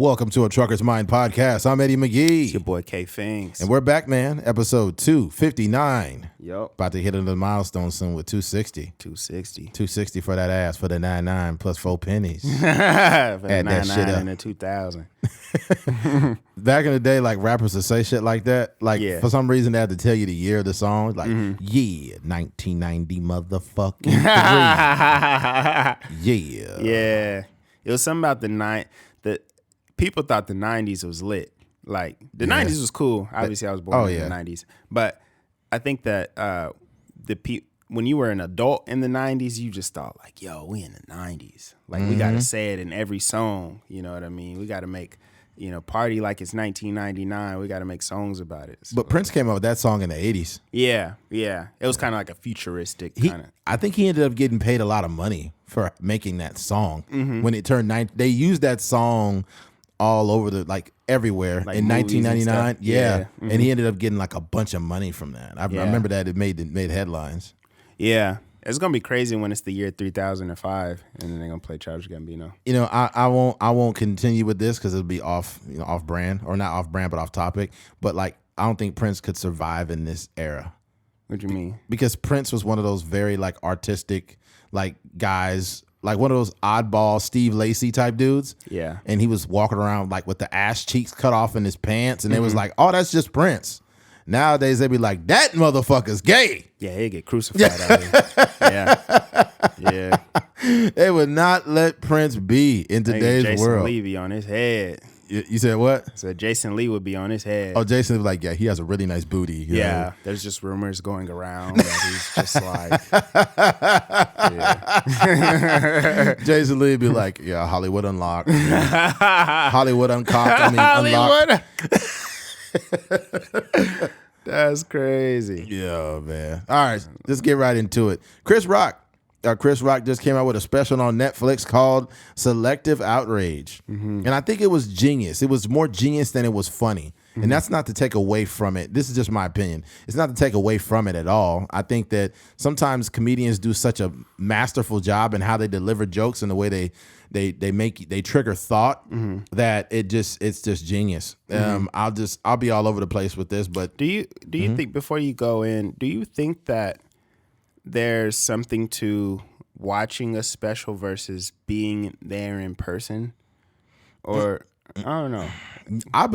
Welcome to a Trucker's Mind podcast. I'm Eddie McGee. It's your boy K Fings. And we're back, man. Episode 259. Yup. About to hit another milestone soon with 260. 260 for that ass for the 99 plus 4 pennies. Add that shit up. in the 2000. Back in the day, like rappers would say shit like that. Like for some reason they had to tell you the year of the song. Like, 1990 motherfucking 3. Yeah. Yeah. It was something about the people thought the 90s was lit. Like the 90s was cool. Obviously I was born in the 90s. But I think that when you were an adult in the 90s, you just thought like, yo, we in the 90s. Like we got to say it in every song. You know what I mean? We got to make, party like it's 1999. We got to make songs about it. So, But Prince came up with that song in the 80s. Yeah. It was kind of like a futuristic kind of. I think he ended up getting paid a lot of money for making that song. When it turned 90, they used that song all over everywhere like in 1999. Yeah. And he ended up getting like a bunch of money from that. I remember that it made headlines. Yeah. It's gonna be crazy when it's the year 3005 and then they're gonna play Childish Gambino. I won't continue with this because it'll be off brand, or not off brand but off topic. But like I don't think Prince could survive in this era. What do you mean? Because Prince was one of those very like artistic guys, like one of those oddball Steve Lacy type dudes. Yeah. And he was walking around like with the ass cheeks cut off in his pants, and it was like, oh, that's just Prince. Nowadays they be like, that motherfucker's gay. Yeah, he'd get crucified out here. Yeah. They would not let Prince be in today's world. Jason Lee be on his head. You said what? So Jason Lee would be on his head. Oh, Jason was like, yeah, he has a really nice booty. You know? There's just rumors going around that he's just like, Jason Lee be like, yeah, Hollywood unlocked. Hollywood uncocked. Hollywood. Unlocked. That's crazy. Yeah, man. All right, let's get right into it. Chris Rock just came out with a special on Netflix called Selective Outrage. And I think it was genius. It was more genius than it was funny. And that's not to take away from it. This is just my opinion. It's not to take away from it at all. I think that sometimes comedians do such a masterful job in how they deliver jokes and the way they trigger thought that it's just genius. I'll be all over the place with this, but do you think, before you go in, do you think that there's something to watching a special versus being there in person? Or I don't know. I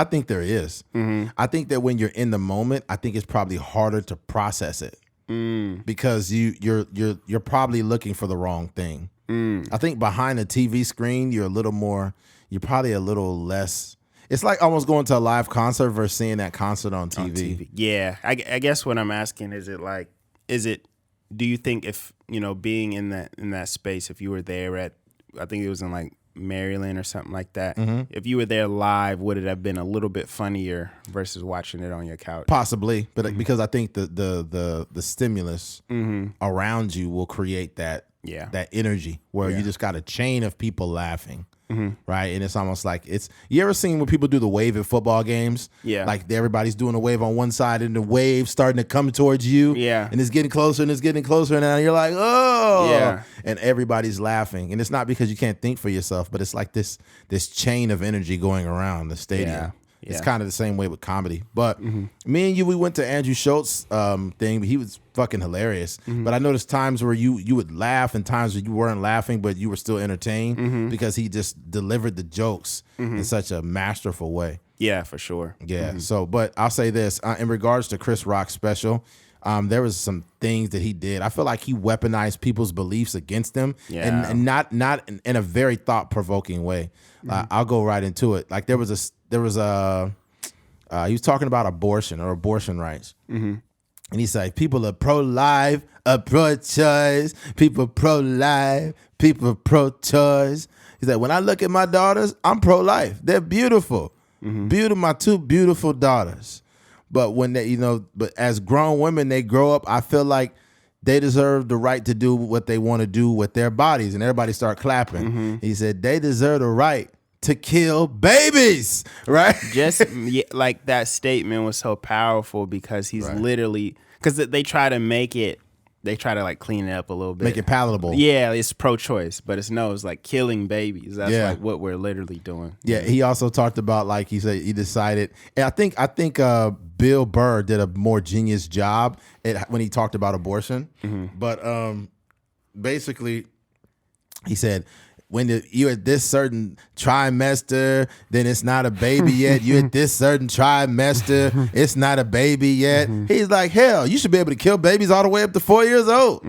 think there is. I think that when you're in the moment, I think it's probably harder to process it because you're probably looking for the wrong thing. I think behind a TV screen, you're probably a little less. It's like almost going to a live concert versus seeing that concert on TV. Yeah, I guess what I'm asking is do you think if being in that space, if you were there I think it was in like Maryland or something like that, if you were there live, would it have been a little bit funnier versus watching it on your couch? Possibly, but because I think the stimulus around you will create that energy where you just got a chain of people laughing. Right, and it's almost like you ever seen when people do the wave at football games? Yeah, like everybody's doing a wave on one side and the wave starting to come towards you. Yeah, and it's getting closer and it's getting closer, and now you're like, oh, yeah, and everybody's laughing, and it's not because you can't think for yourself, but it's like this chain of energy going around the stadium. Yeah. It's kind of the same way with comedy. But me and you, we went to Andrew Schultz's thing. He was fucking hilarious. But I noticed times where you would laugh and times where you weren't laughing, but you were still entertained because he just delivered the jokes in such a masterful way. Yeah, for sure. Yeah. So, but I'll say this. In regards to Chris Rock's special, there was some things that he did. I feel like he weaponized people's beliefs against them, and not in a very thought-provoking way. I'll go right into it. Like he was talking about abortion or abortion rights. And he's like, people are pro-life, pro-choice, people pro-life, people pro-choice. He's like, when I look at my daughters, I'm pro-life. They're beautiful. My two beautiful daughters. But when but as grown women, they grow up, I feel like they deserve the right to do what they want to do with their bodies. And everybody start clapping. He said, they deserve the right to kill babies, right? Just like that statement was so powerful because he's literally, because they try to make it they try to like clean it up a little bit, make it palatable. Yeah, it's pro-choice, but it's like killing babies. That's like what we're literally doing. Yeah, he also talked about, like he said, he decided, and I think Bill Burr did a more genius job when he talked about abortion. But basically, he said, when you're at this certain trimester, then it's not a baby yet. You're at this certain trimester, it's not a baby yet. He's like, hell, you should be able to kill babies all the way up to 4 years old.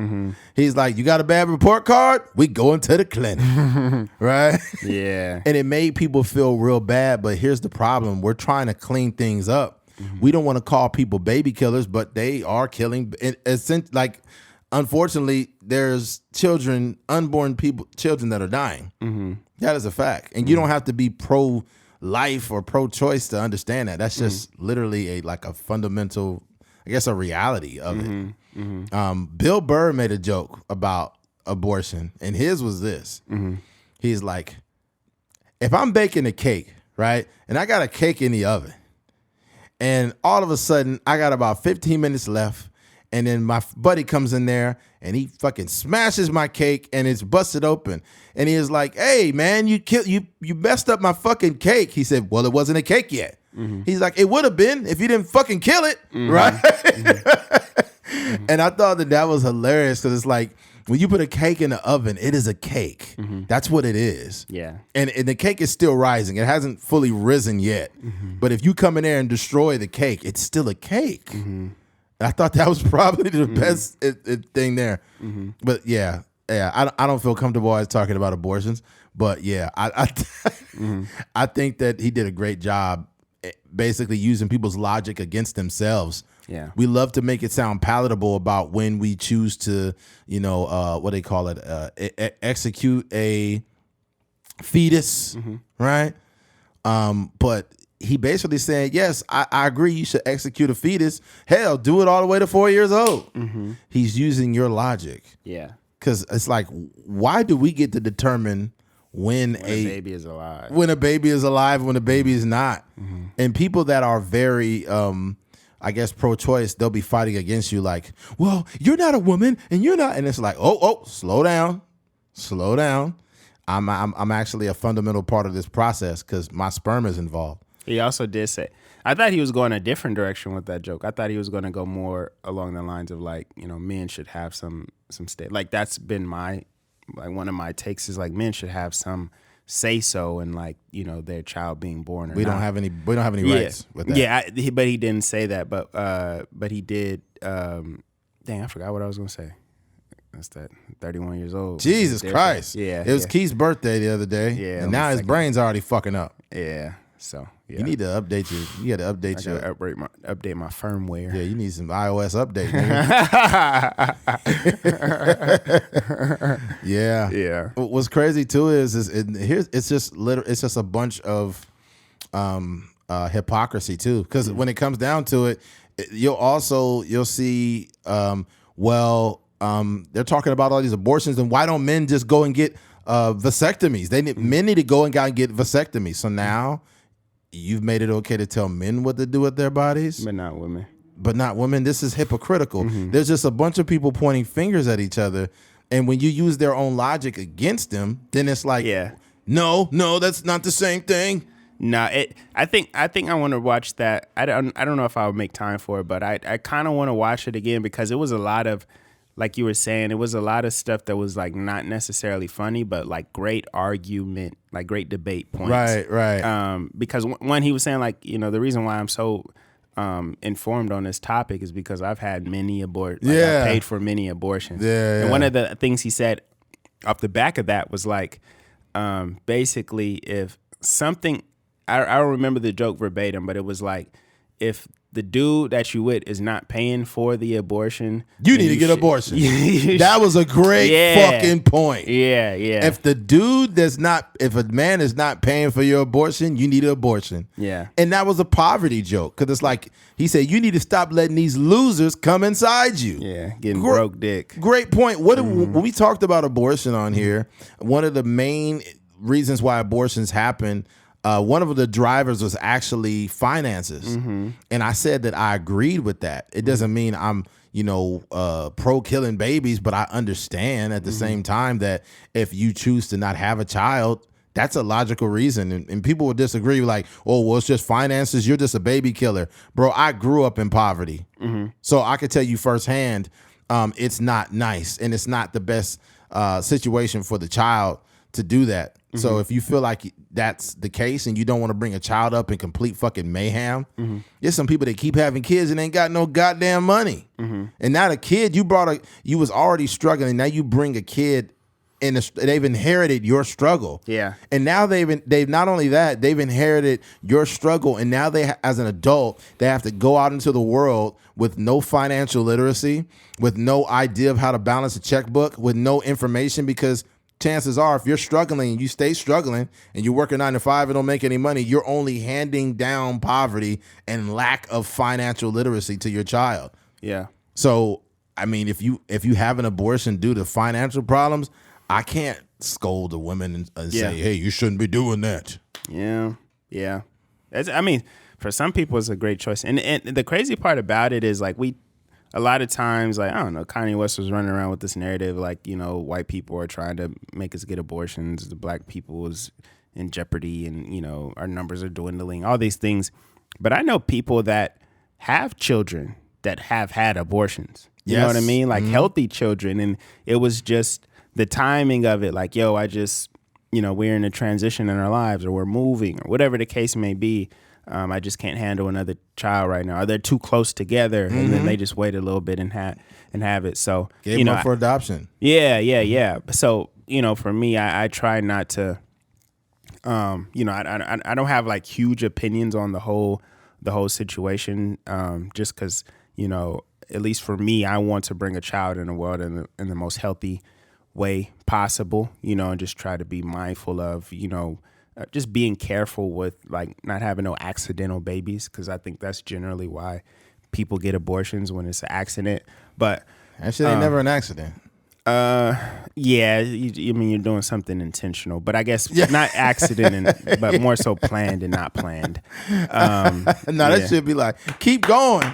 He's like, you got a bad report card? We going to the clinic. Right? Yeah. And it made people feel real bad, but here's the problem. We're trying to clean things up. We don't want to call people baby killers, but they are killing, like, unfortunately, there's unborn children that are dying. That is a fact. And you don't have to be pro-life or pro-choice to understand that. That's just literally a fundamental, I guess, a reality of it. Bill Burr made a joke about abortion, and his was this. He's like, if I'm baking a cake, right, and I got a cake in the oven, and all of a sudden I got about 15 minutes left, and then my buddy comes in there and he fucking smashes my cake and it's busted open. And he is like, hey man, you messed up my fucking cake. He said, well, it wasn't a cake yet. He's like, it would have been if you didn't fucking kill it. Right? And I thought that was hilarious, because it's like, when you put a cake in the oven, it is a cake. That's what it is. Yeah. And the cake is still rising. It hasn't fully risen yet. But if you come in there and destroy the cake, it's still a cake. I thought that was probably the best thing there. But yeah, I don't feel comfortable always talking about abortions. But yeah, I think that he did a great job basically using people's logic against themselves. Yeah, we love to make it sound palatable about when we choose to, what they call it, execute a fetus, right? But he basically said, yes, I agree, you should execute a fetus. Hell, do it all the way to 4 years old. He's using your logic. Yeah. Because it's like, why do we get to determine when a baby is alive? When a baby is alive, when a baby is not. And people that are very, I guess, pro-choice, they'll be fighting against you like, well, you're not a woman and you're not. And it's like, oh, slow down. Slow down. I'm actually a fundamental part of this process because my sperm is involved. He also did say, I thought he was going a different direction with that joke. I thought he was going to go more along the lines of like, men should have some state. Like that's been one of my takes is like men should have some say so in like, their child being born or we not. don't have any rights with that. Yeah, but he didn't say that, but he did. Dang, I forgot what I was going to say. That's that 31 years old. Jesus Christ. Yeah. It was Keith's birthday the other day. Yeah. And now his brain's already fucking up. Yeah. So yeah. You need to update you got to update update my firmware. Yeah, you need some iOS update, nigga. Yeah. What's crazy too is it's just a bunch of hypocrisy too. Because when it comes down to it, you'll see they're talking about all these abortions, and why don't men just go and get vasectomies? Men need to go and get vasectomies. So now you've made it okay to tell men what to do with their bodies, but not women. This is hypocritical. There's just a bunch of people pointing fingers at each other, and when you use their own logic against them, then it's like, no, that's not the same thing. No, I think I want to watch that. I don't know if I'll make time for it, but I kind of want to watch it again because it was a lot of, like you were saying, it was a lot of stuff that was like not necessarily funny, but like great argument, like great debate points. Right. Because one, he was saying like, the reason why I'm so informed on this topic is because I've had many abortions. I paid for many abortions. And one of the things he said off the back of that was like, basically if something, I don't remember the joke verbatim, but it was like, if the dude that you with is not paying for the abortion, you need to get abortion. That was a great fucking point. Yeah. If a man is not paying for your abortion, you need an abortion. Yeah. And that was a poverty joke because it's like he said, you need to stop letting these losers come inside you. Yeah, getting broke dick. Great point. When we talked about abortion on here, one of the main reasons why abortions happen one of the drivers was actually finances. And I said that I agreed with that. It doesn't mean I'm, pro killing babies, but I understand at the same time that if you choose to not have a child, that's a logical reason. And people will disagree, like, oh, well, it's just finances. You're just a baby killer. Bro, I grew up in poverty. So I could tell you firsthand, it's not nice. And it's not the best situation for the child to do that. So if you feel like that's the case and you don't want to bring a child up in complete fucking mayhem, there's some people that keep having kids and ain't got no goddamn money. And now the kid you was already struggling. Now you bring a kid and they've inherited your struggle. Yeah. And now they've not only that, they've inherited your struggle. And now as an adult, they have to go out into the world with no financial literacy, with no idea of how to balance a checkbook, with no information, because chances are if you're struggling and you stay struggling and you work a 9 to 5 and don't make any money, you're only handing down poverty and lack of financial literacy to your child. Yeah. So, I mean, if you have an abortion due to financial problems, I can't scold a woman and say, hey, you shouldn't be doing that. Yeah. Yeah. I mean, for some people, it's a great choice. And the crazy part about it is, like, a lot of times, like, I don't know, Kanye West was running around with this narrative, like, white people are trying to make us get abortions. The black people is in jeopardy and, our numbers are dwindling, all these things. But I know people that have children that have had abortions. You know what I mean? Like healthy children. And it was just the timing of it, like, yo, I just, we're in a transition in our lives, or we're moving, or whatever the case may be. I just can't handle another child right now. Or they're too close together, and then they just wait a little bit and have it. So gave them up for adoption. Yeah. So for me, I try not to. I don't have like huge opinions on the whole situation. Just because at least for me, I want to bring a child in the world in the most healthy way possible, and just try to be mindful of, just being careful with like not having no accidental babies, because I think that's generally why people get abortions, when it's an accident. But that shit ain't never an accident. Yeah, I mean, you're doing something intentional, but I guess not accident, but more so planned and not planned. That should be like, keep going.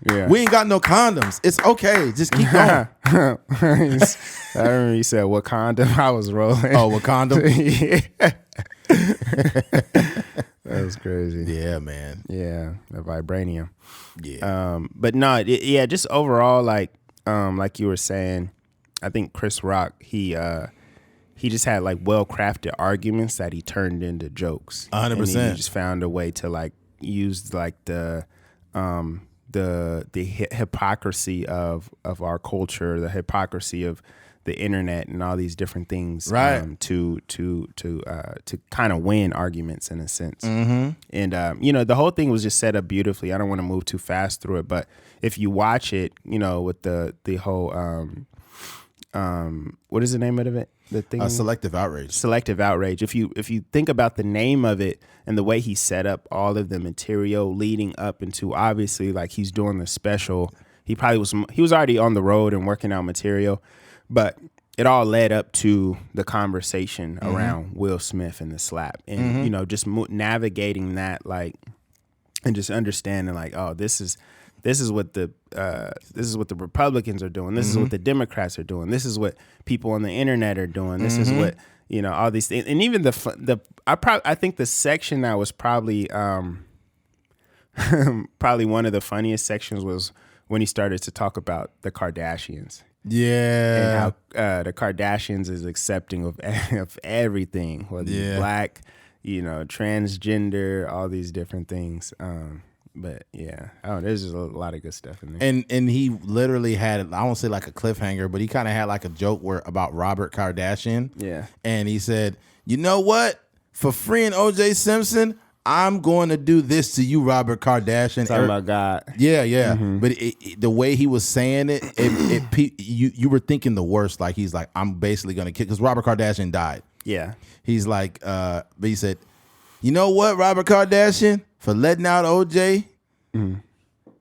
Yeah. We ain't got no condoms. It's okay. Just keep going. I remember you said what condom I was rolling. Oh, what condom? Yeah. That was crazy. Yeah, man. Yeah, the vibranium. Yeah. But no, just overall, like you were saying, I think Chris Rock, he just had like well-crafted arguments that he turned into jokes. 100%. He just found a way to like use like the hypocrisy of our culture, the hypocrisy of the internet and all these different things, right? To kind of win arguments in a sense. And the whole thing was just set up beautifully. I don't want to move too fast through it, but if you watch it, with the whole what is the name of it? The thing, Selective Outrage. Selective Outrage. If you think about the name of it and the way he set up all of the material leading up into, obviously, like he's doing the special. He was already on the road and working out material, but it all led up to the conversation around Will Smith and the slap, and just navigating that, like, and just understanding like, oh, this is what the Republicans are doing. This is what the Democrats are doing. This is what people on the internet are doing. This is what all these things. And even I think the section that was probably probably one of the funniest sections was when he started to talk about the Kardashians. Yeah, and how the Kardashians is accepting of everything, whether you're black, transgender, all these different things. But yeah, there's just a lot of good stuff in there. And he literally had, I won't say like a cliffhanger, but he kind of had like a joke about Robert Kardashian. Yeah. And he said, you know what? For freeing O.J. Simpson, I'm going to do this to you, Robert Kardashian. Talking about God. Yeah. But the way he was saying it, you were thinking the worst. Like he's like, I'm basically going to kill, because Robert Kardashian died. Yeah. He's like, but he said, you know what, Robert Kardashian? For letting out OJ,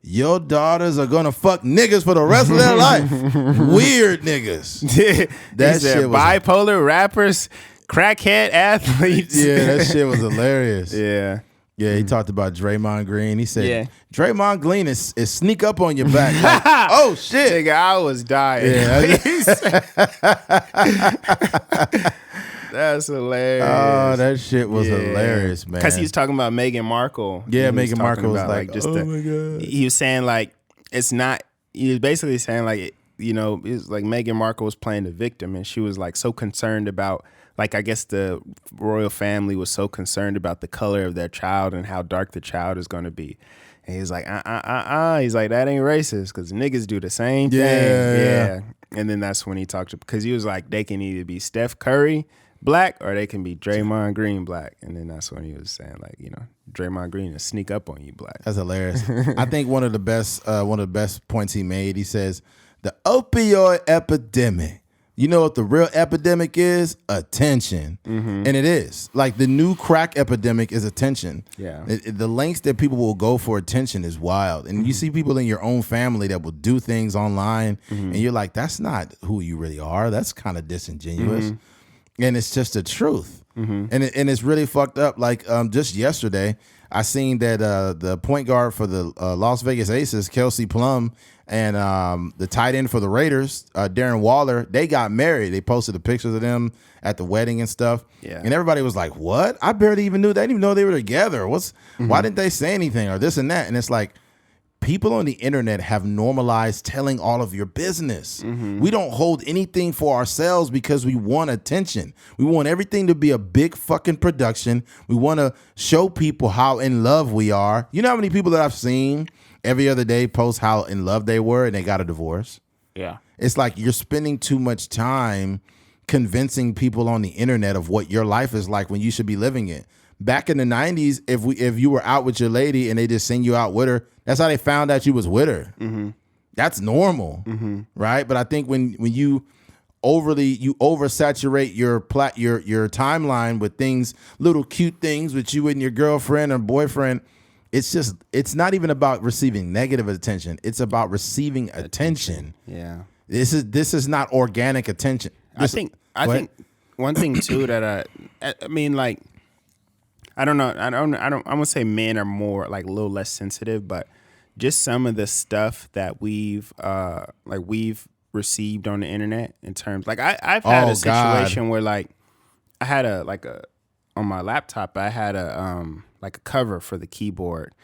your daughters are gonna fuck niggas for the rest of their life. Weird niggas. That shit was bipolar rappers crackhead athletes. Yeah, that shit was hilarious. Yeah. Yeah, he talked about Draymond Green. He said, Draymond Green is sneak up on your back. Like, oh, shit. Nigga, I was dying. Yeah. That's hilarious. Oh, that shit was hilarious, man. Because he's talking about Meghan Markle. Yeah, Meghan Markle was like just oh, my God. He was saying, like, it's not, he was basically saying, like, you know, it's like Meghan Markle was playing the victim, and she was, like, so concerned about, like, I guess the royal family was so concerned about the color of their child and how dark the child is going to be. And he's like, He's like, that ain't racist because niggas do the same thing. Yeah. And then that's when he talked to, because he was like, they can either be Steph Curry black or they can be Draymond Green black. And then that's when he was saying, like, you know, Draymond Green will sneak up on you black. That's hilarious. I think one of the best points he made, he says, the opioid epidemic. You know what the real epidemic is? Attention. And it is. Like the new crack epidemic is attention. Yeah. The lengths that people will go for attention is wild. And you see people in your own family that will do things online and you're like, that's not who you really are. That's kind of disingenuous. And it's just the truth. And it's really fucked up. Like just yesterday, I seen that the point guard for the Las Vegas Aces, Kelsey Plum, and the tight end for the Raiders, Darren Waller, they got married. They posted the pictures of them at the wedding and stuff. Yeah. And everybody was like, what? I barely even knew. They didn't even know they were together. Why didn't they say anything or this and that? And it's like, people on the internet have normalized telling all of your business. We don't hold anything for ourselves because we want attention. We want everything to be a big fucking production. We want to show people how in love we are. You know how many people that I've seen every other day post how in love they were and they got a divorce? Yeah. It's like you're spending too much time convincing people on the internet of what your life is like when you should be living it. Back in the 90s, if you were out with your lady and they just send you out with her, that's how they found out you was with her. That's normal, right? But I think when you oversaturate your timeline with things, little cute things with you and your girlfriend or boyfriend, it's not even about receiving negative attention. It's about receiving attention. Yeah. This is not organic attention. I think one thing too that I mean, like, I don't know. I'm gonna say men are more like a little less sensitive, but just some of the stuff that we've received on the internet in terms, like I've had a situation where like I had on my laptop I had a cover for the keyboard,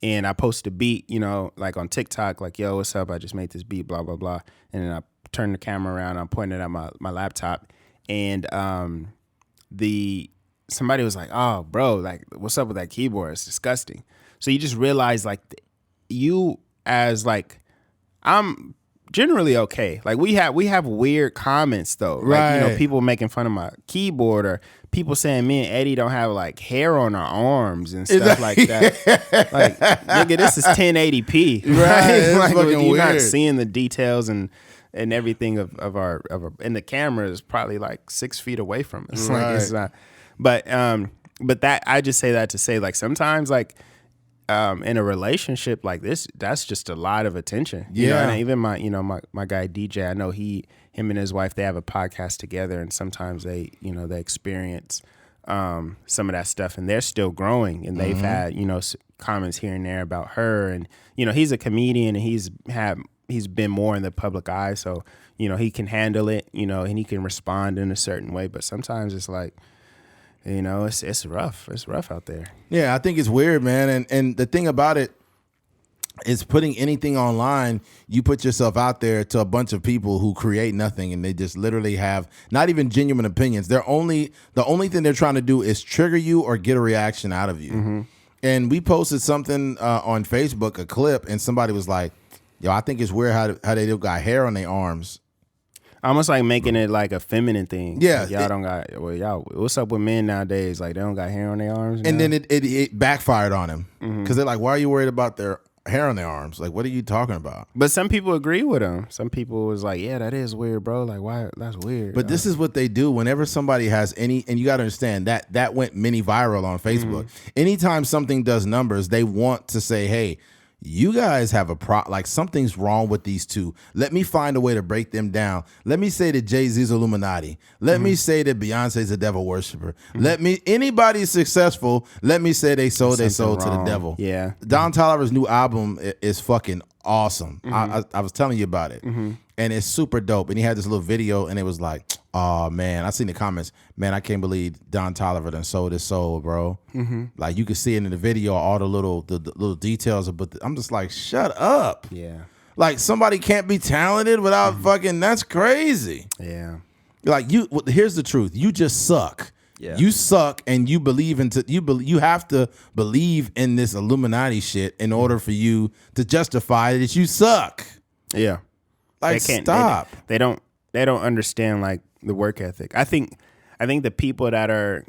and I posted a beat, you know, like on TikTok, like, yo, what's up? I just made this beat, blah blah blah, and then I turned the camera around, I'm pointing at my laptop, and somebody was like, oh, bro, like, what's up with that keyboard? It's disgusting. So you just realize, like, you as, like, I'm generally okay. Like, we have weird comments, though. Right. Like, you know, people making fun of my keyboard or people saying me and Eddie don't have, like, hair on our arms and stuff like that. Like, nigga, this is 1080p. Right. Like, fucking you're weird. not seeing the details and everything of our and the camera is probably, like, 6 feet away from us. Right. Like, it's not... But that I just say that to say, like, sometimes, like, in a relationship like this, that's just a lot of attention. You know? And even my guy DJ, I know him and his wife, they have a podcast together, and sometimes they experience some of that stuff, and they're still growing, and they've had comments here and there about her, and he's a comedian, and he's been more in the public eye, so he can handle it, and he can respond in a certain way, but sometimes it's like, it's rough. It's rough out there. Yeah, I think it's weird, man. And the thing about it is putting anything online, you put yourself out there to a bunch of people who create nothing, and they just literally have not even genuine opinions. The only thing they're trying to do is trigger you or get a reaction out of you. And we posted something on Facebook, a clip, and somebody was like, yo, I think it's weird how they got hair on their arms. Almost like making it like a feminine thing. Yeah. Like, y'all don't got, what's up with men nowadays? Like, they don't got hair on their arms now? And then it backfired on him. Because they're like, why are you worried about their hair on their arms? Like, what are you talking about? But some people agree with him. Some people was like, yeah, that is weird, bro. Like, why? That's weird. But this is what they do whenever somebody has and you got to understand that went mini viral on Facebook. Anytime something does numbers, they want to say, hey, you guys have like something's wrong with these two. Let me find a way to break them down. Let me say that Jay-Z's Illuminati. Let me say that Beyonce's a devil worshiper. Anybody successful, let me say they sold their soul to the devil. Yeah. Don Toliver's new album is fucking awesome. I was telling you about it. And it's super dope. And he had this little video, and it was like, oh, man. I seen the comments. Man, I can't believe Don Toliver done sold his soul, bro. Like, you can see it in the video, all the little details. But I'm just like, shut up. Yeah. Like, somebody can't be talented without fucking, that's crazy. Yeah. Like, here's the truth. You just suck. Yeah. You suck, and you believe you have to believe in this Illuminati shit in order for you to justify that you suck. Yeah. Like, stop. They don't understand like the work ethic. I think the people that are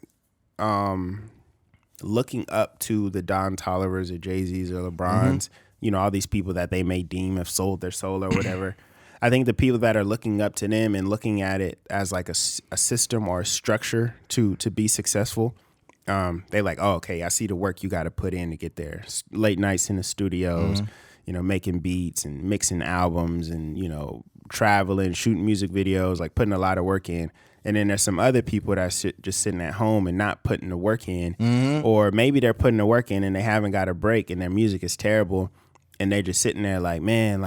looking up to the Don Tolivers or Jay-Z's or LeBrons, you know, all these people that they may deem have sold their soul or whatever. I think the people that are looking up to them and looking at it as like a system or a structure to be successful, they like, oh, okay, I see the work you got to put in to get there. Late nights in the studios, you know, making beats and mixing albums and, you know, traveling, shooting music videos, like putting a lot of work in. And then there's some other people that are just sitting at home and not putting the work in. Or maybe they're putting the work in and they haven't got a break and their music is terrible. And they're just sitting there like, man,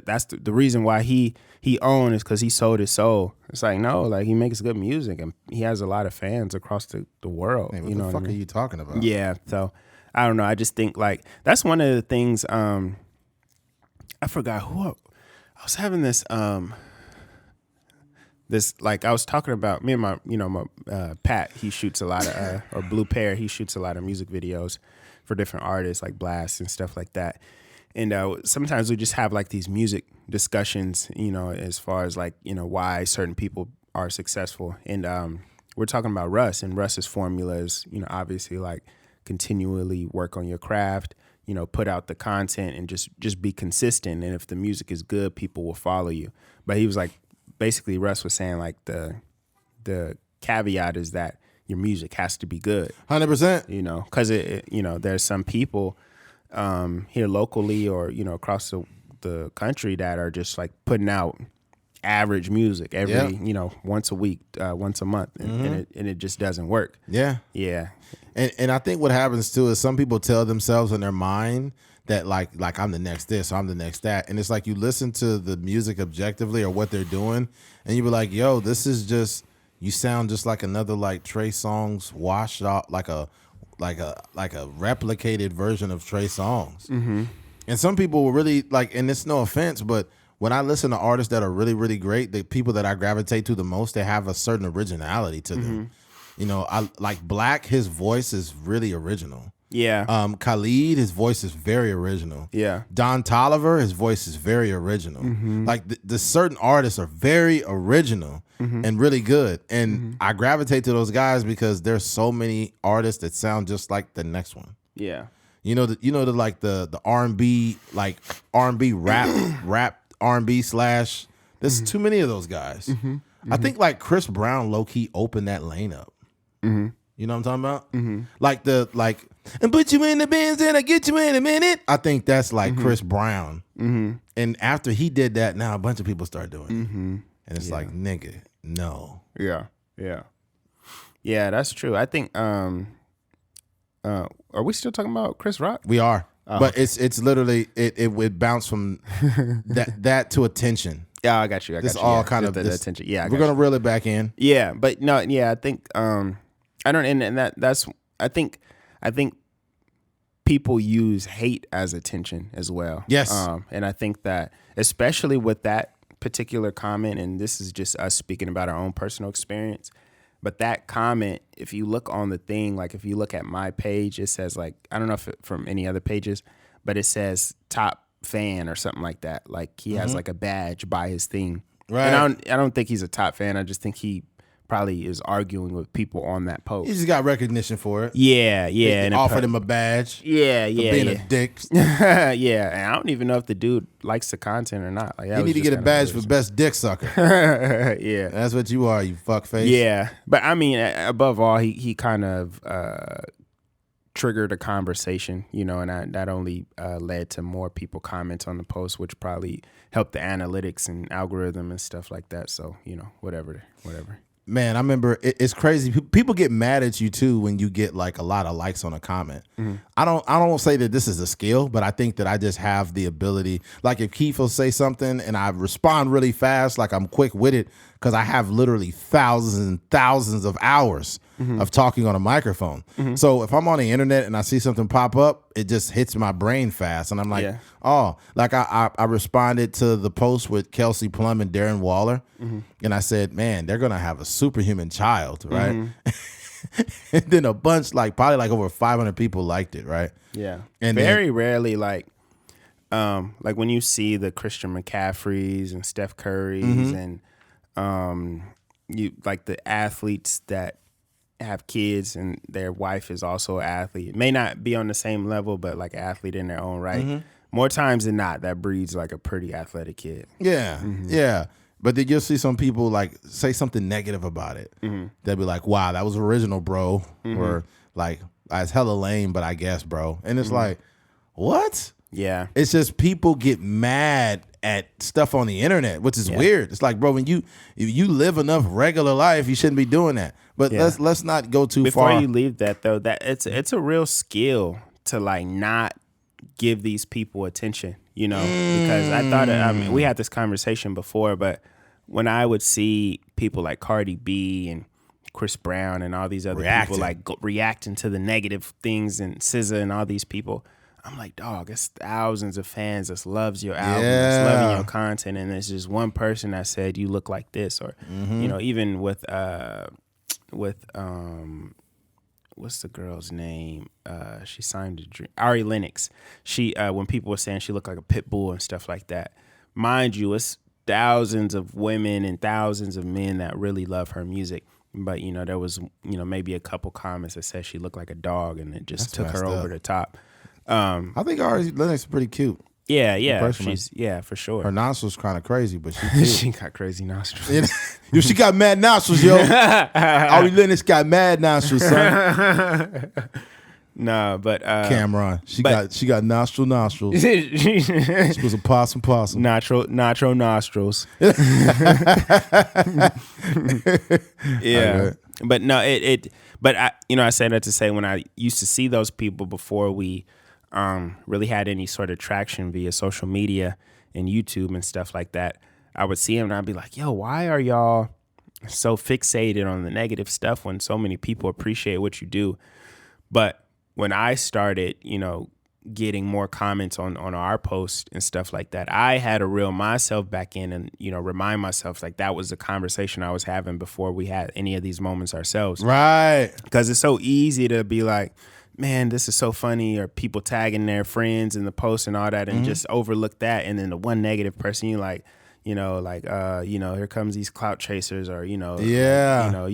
that's the reason why he owned is because he sold his soul. It's like, no, like he makes good music and he has a lot of fans across the world. Hey, what you know the fuck what I mean? are you talking about? Yeah. So I don't know. I just think like that's one of the things. I forgot who I was having this like I was talking about me and my Pat. He shoots a lot of or Blue Pear. He shoots a lot of music videos for different artists like Blast and stuff like that. And sometimes we just have like these music discussions, you know, as far as like, you know, why certain people are successful. And we're talking about Russ, and Russ's formula is, you know, obviously like continually work on your craft, you know, put out the content and just be consistent. And if the music is good, people will follow you. But he was like, basically Russ was saying like the caveat is that your music has to be good. 100%. You know, because you know, there's some people here locally or, you know, across the country that are just like putting out average music every, you know, once a week, once a month, and it just doesn't work. Yeah. Yeah. And I think what happens too is some people tell themselves in their mind that like I'm the next this or I'm the next that. And it's like you listen to the music objectively or what they're doing and you be like, yo, this is just, you sound just like another like Trey Songz washed out like a replicated version of Trey Songz. And some people will really like, and it's no offense, but when I listen to artists that are really, really great, the people that I gravitate to the most, they have a certain originality to them. You know, I like Black, his voice is really original. Yeah. Khalid, his voice is very original. Yeah. Don Toliver, his voice is very original. Like the certain artists are very original and really good. And I gravitate to those guys because there's so many artists that sound just like the next one. Yeah. You know the R&B, like R&B rap R&B slash. There's too many of those guys. I think like Chris Brown low key opened that lane up. You know what I'm talking about? Like and put you in the Benz and I get you in a minute. I think that's like Chris Brown. And after he did that, now a bunch of people start doing it. And it's like, nigga, no. Yeah. Yeah, that's true. I think are we still talking about Chris Rock? We are. But it's literally it would bounce from that to attention. Yeah, I got you. This all kind of the attention. Yeah, we're gonna reel it back in. Yeah, but no, yeah, I think I don't, and that's I think people use hate as attention as well. Yes, and I think that especially with that particular comment, and this is just us speaking about our own personal experience. But that comment, if you look on the thing, like if you look at my page, it says like, I don't know if from any other pages, but it says top fan or something like that. Like he has like a badge by his thing. Right. And I don't think he's a top fan. I just think he probably is arguing with people on that post. He just got recognition for it. Yeah. And offered him a badge. Yeah. For being a dick. Yeah. And I don't even know if the dude likes the content or not. Like, you need to get a badge for best dick sucker. Yeah. That's what you are, you fuck face. Yeah. But I mean, above all, he kind of triggered a conversation, you know, and that only led to more people comment on the post, which probably helped the analytics and algorithm and stuff like that. So, you know, whatever. Man, I remember it's crazy. People get mad at you too when you get like a lot of likes on a comment. Mm-hmm. I don't say that this is a skill, but I think that I just have the ability. Like if Keith will say something and I respond really fast, like I'm quick witted because I have literally thousands and thousands of hours of talking on a microphone. Mm-hmm. So if I'm on the internet and I see something pop up, it just hits my brain fast, and I'm like, oh, like I responded to the post with Kelsey Plum and Darren Waller, and I said, man, they're gonna have a superhuman child, right? And then a bunch, probably over 500 people liked it, right? Yeah, and very rarely like when you see the Christian McCaffreys and Steph Currys and you like the athletes that have kids and their wife is also an athlete. It may not be on the same level, but like an athlete in their own right. More times than not, that breeds like a pretty athletic kid. Yeah, yeah. But then you'll see some people like say something negative about it. They'll be like, wow, that was original, bro. Or like, it's hella lame, but I guess, bro. And it's like, what? Yeah. It's just people get mad at stuff on the internet, which is weird. It's like, bro, when if you live enough regular life, you shouldn't be doing that. But let's not go too far. Before you leave that though, that it's a real skill to like not give these people attention, you know, because I thought we had this conversation before, but when I would see people like Cardi B and Chris Brown and all these other people like reacting to the negative things and SZA and all these people, I'm like, dog, it's thousands of fans that loves your album, that's loving your content, and there's just one person that said you look like this, or you know, even with what's the girl's name? She signed to Dream, Ari Lennox. She when people were saying she looked like a pit bull and stuff like that, mind you, it's thousands of women and thousands of men that really love her music. But you know, there was maybe a couple comments that said she looked like a dog, and it just took her over the top. I think Ari Lennox is pretty cute. Yeah, she's for sure. Her nostrils kind of crazy, but she's cute. She got crazy nostrils. Yo, she got mad nostrils, yo. Ari Lennox got mad nostrils, son. No, but Cameron, she got nostrils. She was a possum. Nacho nostrils. Yeah, but no, But I say that to say when I used to see those people before we really had any sort of traction via social media and YouTube and stuff like that, I would see them and I'd be like, yo, why are y'all so fixated on the negative stuff when so many people appreciate what you do? But when I started, getting more comments on our post and stuff like that, I had to reel myself back in and, remind myself like that was the conversation I was having before we had any of these moments ourselves. Right. Because it's so easy to be like, man, this is so funny, or people tagging their friends in the post and all that and just overlook that. And then the one negative person, you're like, here comes these clout chasers, or, you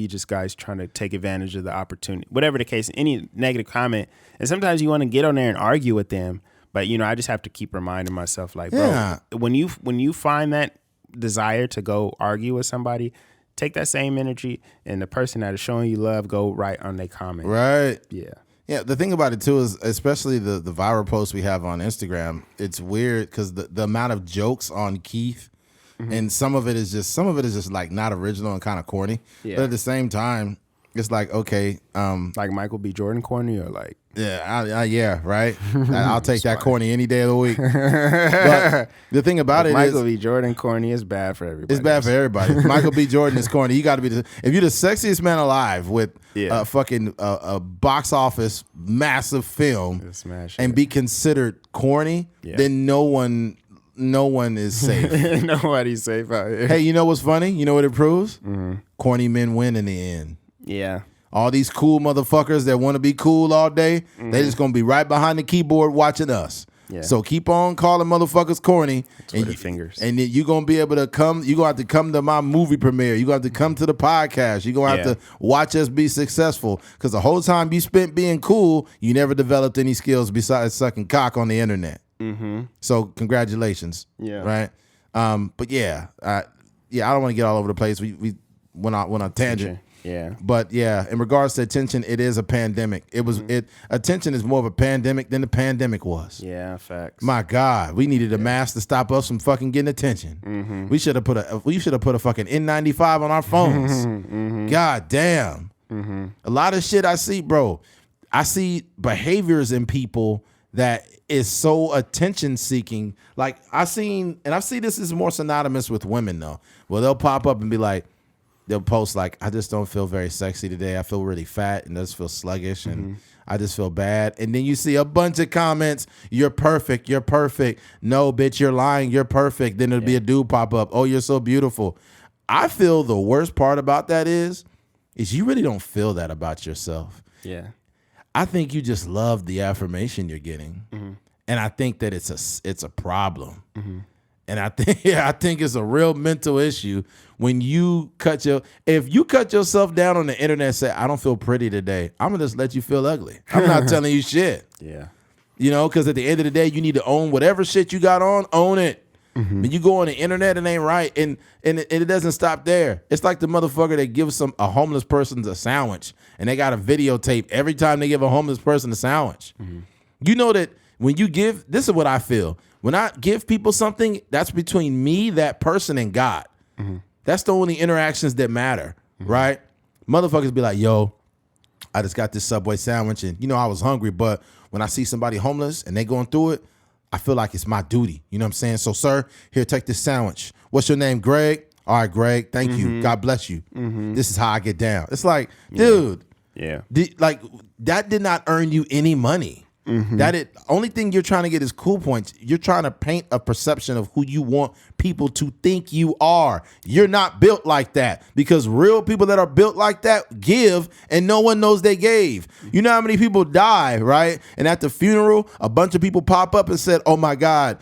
just guys trying to take advantage of the opportunity, whatever the case, any negative comment. And sometimes you want to get on there and argue with them. But, I just have to keep reminding myself, like, bro, when you find that desire to go argue with somebody, take that same energy and the person that is showing you love, go right on their comment. Right. Yeah. Yeah, the thing about it too is, especially the viral posts we have on Instagram, it's weird because the amount of jokes on Keith, and some of it is just like not original and kind of corny. Yeah. But at the same time, it's like, okay, like Michael B. Jordan corny, or like right. I'll take that corny any day of the week. But the thing about it Michael B. Jordan corny is bad for everybody. It's bad for everybody. Michael B. Jordan is corny. You got to be if you're the sexiest man alive with a box office massive film and be considered corny, then no one is safe. Nobody's safe out here. Hey, you know what's funny? You know what it proves? Corny men win in the end. Yeah. All these cool motherfuckers that want to be cool all day, they just going to be right behind the keyboard watching us. Yeah. So keep on calling motherfuckers corny. Twitter fingers. And then you're going to be able to come. You're going to have to come to my movie premiere. You're going to have to come to the podcast. You're going to have to watch us be successful. Because the whole time you spent being cool, you never developed any skills besides sucking cock on the internet. So congratulations. Yeah. Right. But I don't want to get all over the place. We went on a tangent. Yeah. But yeah, in regards to attention, it is a pandemic. Attention is more of a pandemic than the pandemic was. Yeah, facts. My God, we needed a mask to stop us from fucking getting attention. We should have put a fucking N95 on our phones. God damn. A lot of shit I see, bro. I see behaviors in people that is so attention seeking. Like I see this is more synonymous with women though. Well, they'll pop up and be like, they'll post like, I just don't feel very sexy today. I feel really fat and just feel sluggish and I just feel bad. And then you see a bunch of comments, you're perfect, you're perfect. No, bitch, you're lying, you're perfect. Then it'll be a dude pop up, oh, you're so beautiful. I feel the worst part about that is you really don't feel that about yourself. Yeah. I think you just love the affirmation you're getting. And I think that it's a problem. And I think it's a real mental issue when you if you cut yourself down on the internet and say, I don't feel pretty today, I'm gonna just let you feel ugly. I'm not telling you shit. Yeah. You know, because at the end of the day, you need to own whatever shit you got on, own it. When you go on the internet, it ain't right. And it doesn't stop there. It's like the motherfucker that gives a homeless person a sandwich and they got a videotape every time they give a homeless person a sandwich. You know that when you give, this is what I feel. When I give people something, that's between me, that person, and God. That's the only interactions that matter, right? Motherfuckers be like, yo, I just got this Subway sandwich and, you know, I was hungry, but when I see somebody homeless and they going through it, I feel like it's my duty. You know what I'm saying? So, sir, here, take this sandwich. What's your name, Greg? All right, Greg, thank you. God bless you. This is how I get down. It's like, dude, like that did not earn you any money. Only thing you're trying to get is cool points. You're trying to paint a perception of who you want people to think you are. You're not built like that, because real people that are built like that give and no one knows they gave. You know how many people die, right? And at the funeral, a bunch of people pop up and said, oh my God,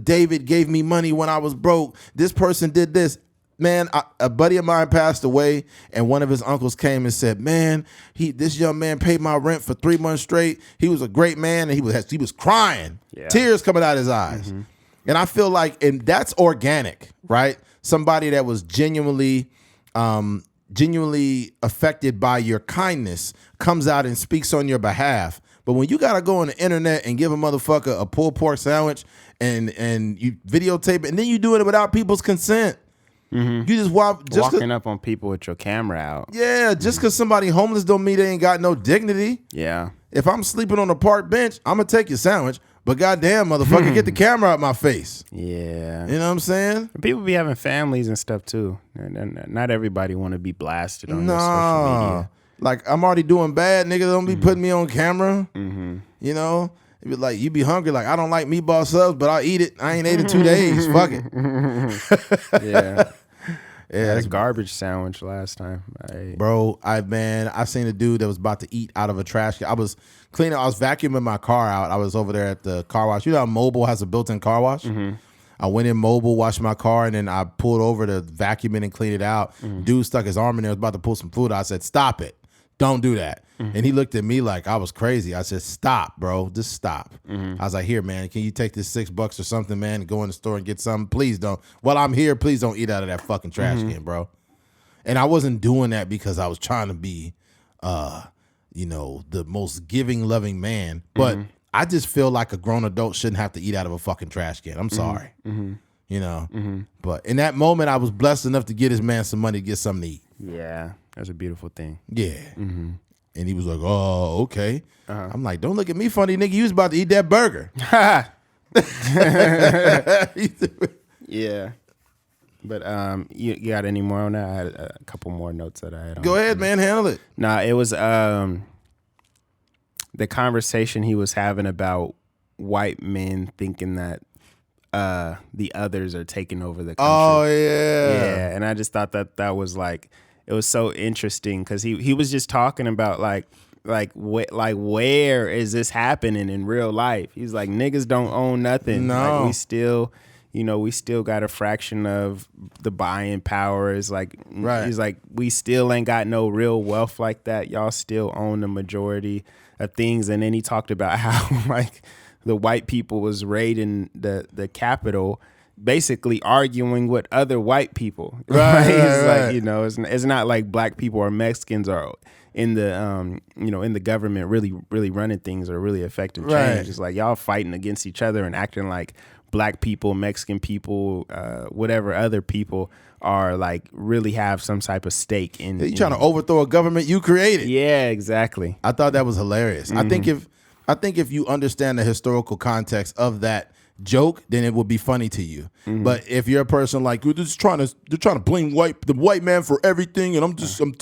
David gave me money when I was broke. This person did this. Man, a buddy of mine passed away, and one of his uncles came and said, man, this young man paid my rent for 3 months straight. He was a great man, and he was crying, tears coming out of his eyes. And I feel like, and that's organic, right? Somebody that was genuinely affected by your kindness comes out and speaks on your behalf. But when you gotta go on the internet and give a motherfucker a pulled pork sandwich and you videotape it, and then you doing it without people's consent. You just walking up on people with your camera out. Yeah, just because somebody homeless don't mean they ain't got no dignity. Yeah. If I'm sleeping on a park bench, I'm going to take your sandwich. But goddamn, motherfucker, get the camera out my face. Yeah. You know what I'm saying? People be having families and stuff too. Not everybody want to be blasted on your social media. Like, I'm already doing bad. Nigga, don't be putting me on camera. You know? Like, you be hungry. Like, I don't like meatball subs, but I'll eat it. I ain't ate it 2 days. Fuck it. Yeah. Yeah, that's garbage sandwich last time. I seen a dude that was about to eat out of a trash can. I was vacuuming my car out. I was over there at the car wash. You know how Mobile has a built-in car wash? I went in Mobile, washed my car, and then I pulled over to vacuum it and clean it out. Dude stuck his arm in there, was about to pull some food out. I said, stop it. Don't do that. And he looked at me like I was crazy. I said, stop, bro. Just stop. I was like, here, man, can you take this $6 or something, man, and go in the store and get something? Please don't. While I'm here, please don't eat out of that fucking trash can, bro. And I wasn't doing that because I was trying to be, the most giving, loving man. But I just feel like a grown adult shouldn't have to eat out of a fucking trash can. I'm sorry. You know? But in that moment, I was blessed enough to get his man some money to get something to eat. Yeah. That's a beautiful thing. Yeah. And he was like, oh, okay. I'm like, don't look at me funny, nigga. You was about to eat that burger. Yeah. But you got any more on that? I had a couple more notes that I had on. Go ahead, man. Handle it. Nah, it was the conversation he was having about white men thinking that the others are taking over the country. Oh, yeah. Yeah, and I just thought that was like, it was so interesting because he was just talking about like where is this happening in real life? He's like, niggas don't own nothing. No. Like, we still got a fraction of the buying power. Is like, right. He's like, we still ain't got no real wealth like that. Y'all still own the majority of things. And then he talked about how like the white people was raiding the Capitol basically arguing with other white people. Right? It's like, you know, it's not like black people or Mexicans are in the you know, in the government really running things or really affecting change. Right. It's like y'all fighting against each other and acting like black people, Mexican people, whatever other people are like really have some type of stake in. You trying to overthrow a government you created. Yeah, exactly. I thought that was hilarious. I think if you understand the historical context of that joke, then it would be funny to you. But if you're a person like they're trying to blame the white man for everything, and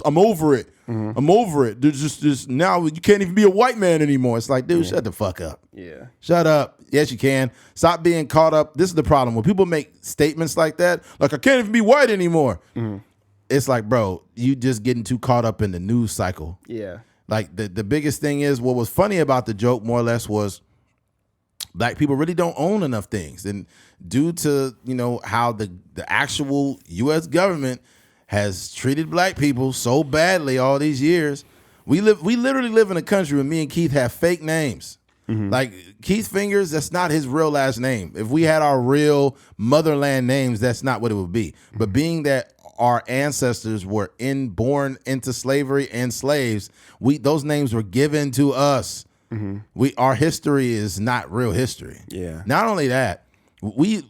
I'm over it. I'm over it. There's just now you can't even be a white man anymore. It's like, dude, shut the fuck up. Yeah. Shut up. Yes, you can. Stop being caught up. This is the problem. When people make statements like that, like I can't even be white anymore. It's like, bro, you just getting too caught up in the news cycle. Yeah. Like the biggest thing is what was funny about the joke more or less was black people really don't own enough things. And due to, you know, how the actual U.S. government has treated black people so badly all these years, we literally live in a country where me and Keith have fake names. Like Keith Fingers, that's not his real last name. If we had our real motherland names, that's not what it would be. But being that our ancestors were born into slavery and slaves, those names were given to us. Our history is not real history. Yeah. Not only that,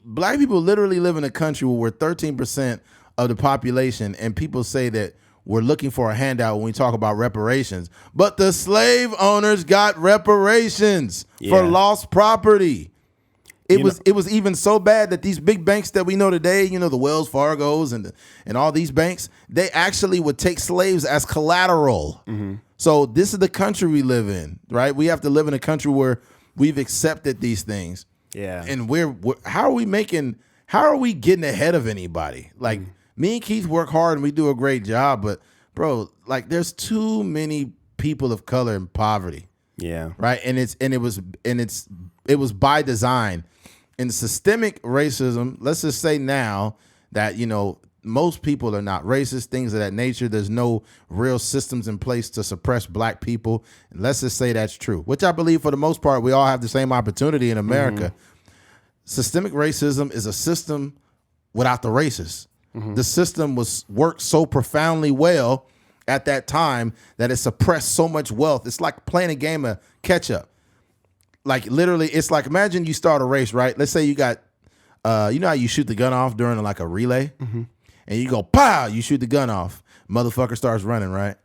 black people literally live in a country where we're 13% of the population, and people say that we're looking for a handout when we talk about reparations. But the slave owners got reparations for lost property. It was even so bad that these big banks that we know today, you know, the Wells Fargos and all these banks, they actually would take slaves as collateral. So this is the country we live in, right? We have to live in a country where we've accepted these things. Yeah. And how are we getting ahead of anybody? Like me and Keith work hard and we do a great job, but bro, like there's too many people of color in poverty. Yeah. Right. And it was by design. And systemic racism, let's just say now that, you know, most people are not racist, things of that nature. There's no real systems in place to suppress black people. And let's just say that's true, which I believe for the most part, we all have the same opportunity in America. Systemic racism is a system without the racists. The system worked so profoundly well at that time that it suppressed so much wealth. It's like playing a game of catch up. Like literally, it's like, imagine you start a race, right? Let's say you got, you know how you shoot the gun off during like a relay? And you go, pow, you shoot the gun off. Motherfucker starts running, right?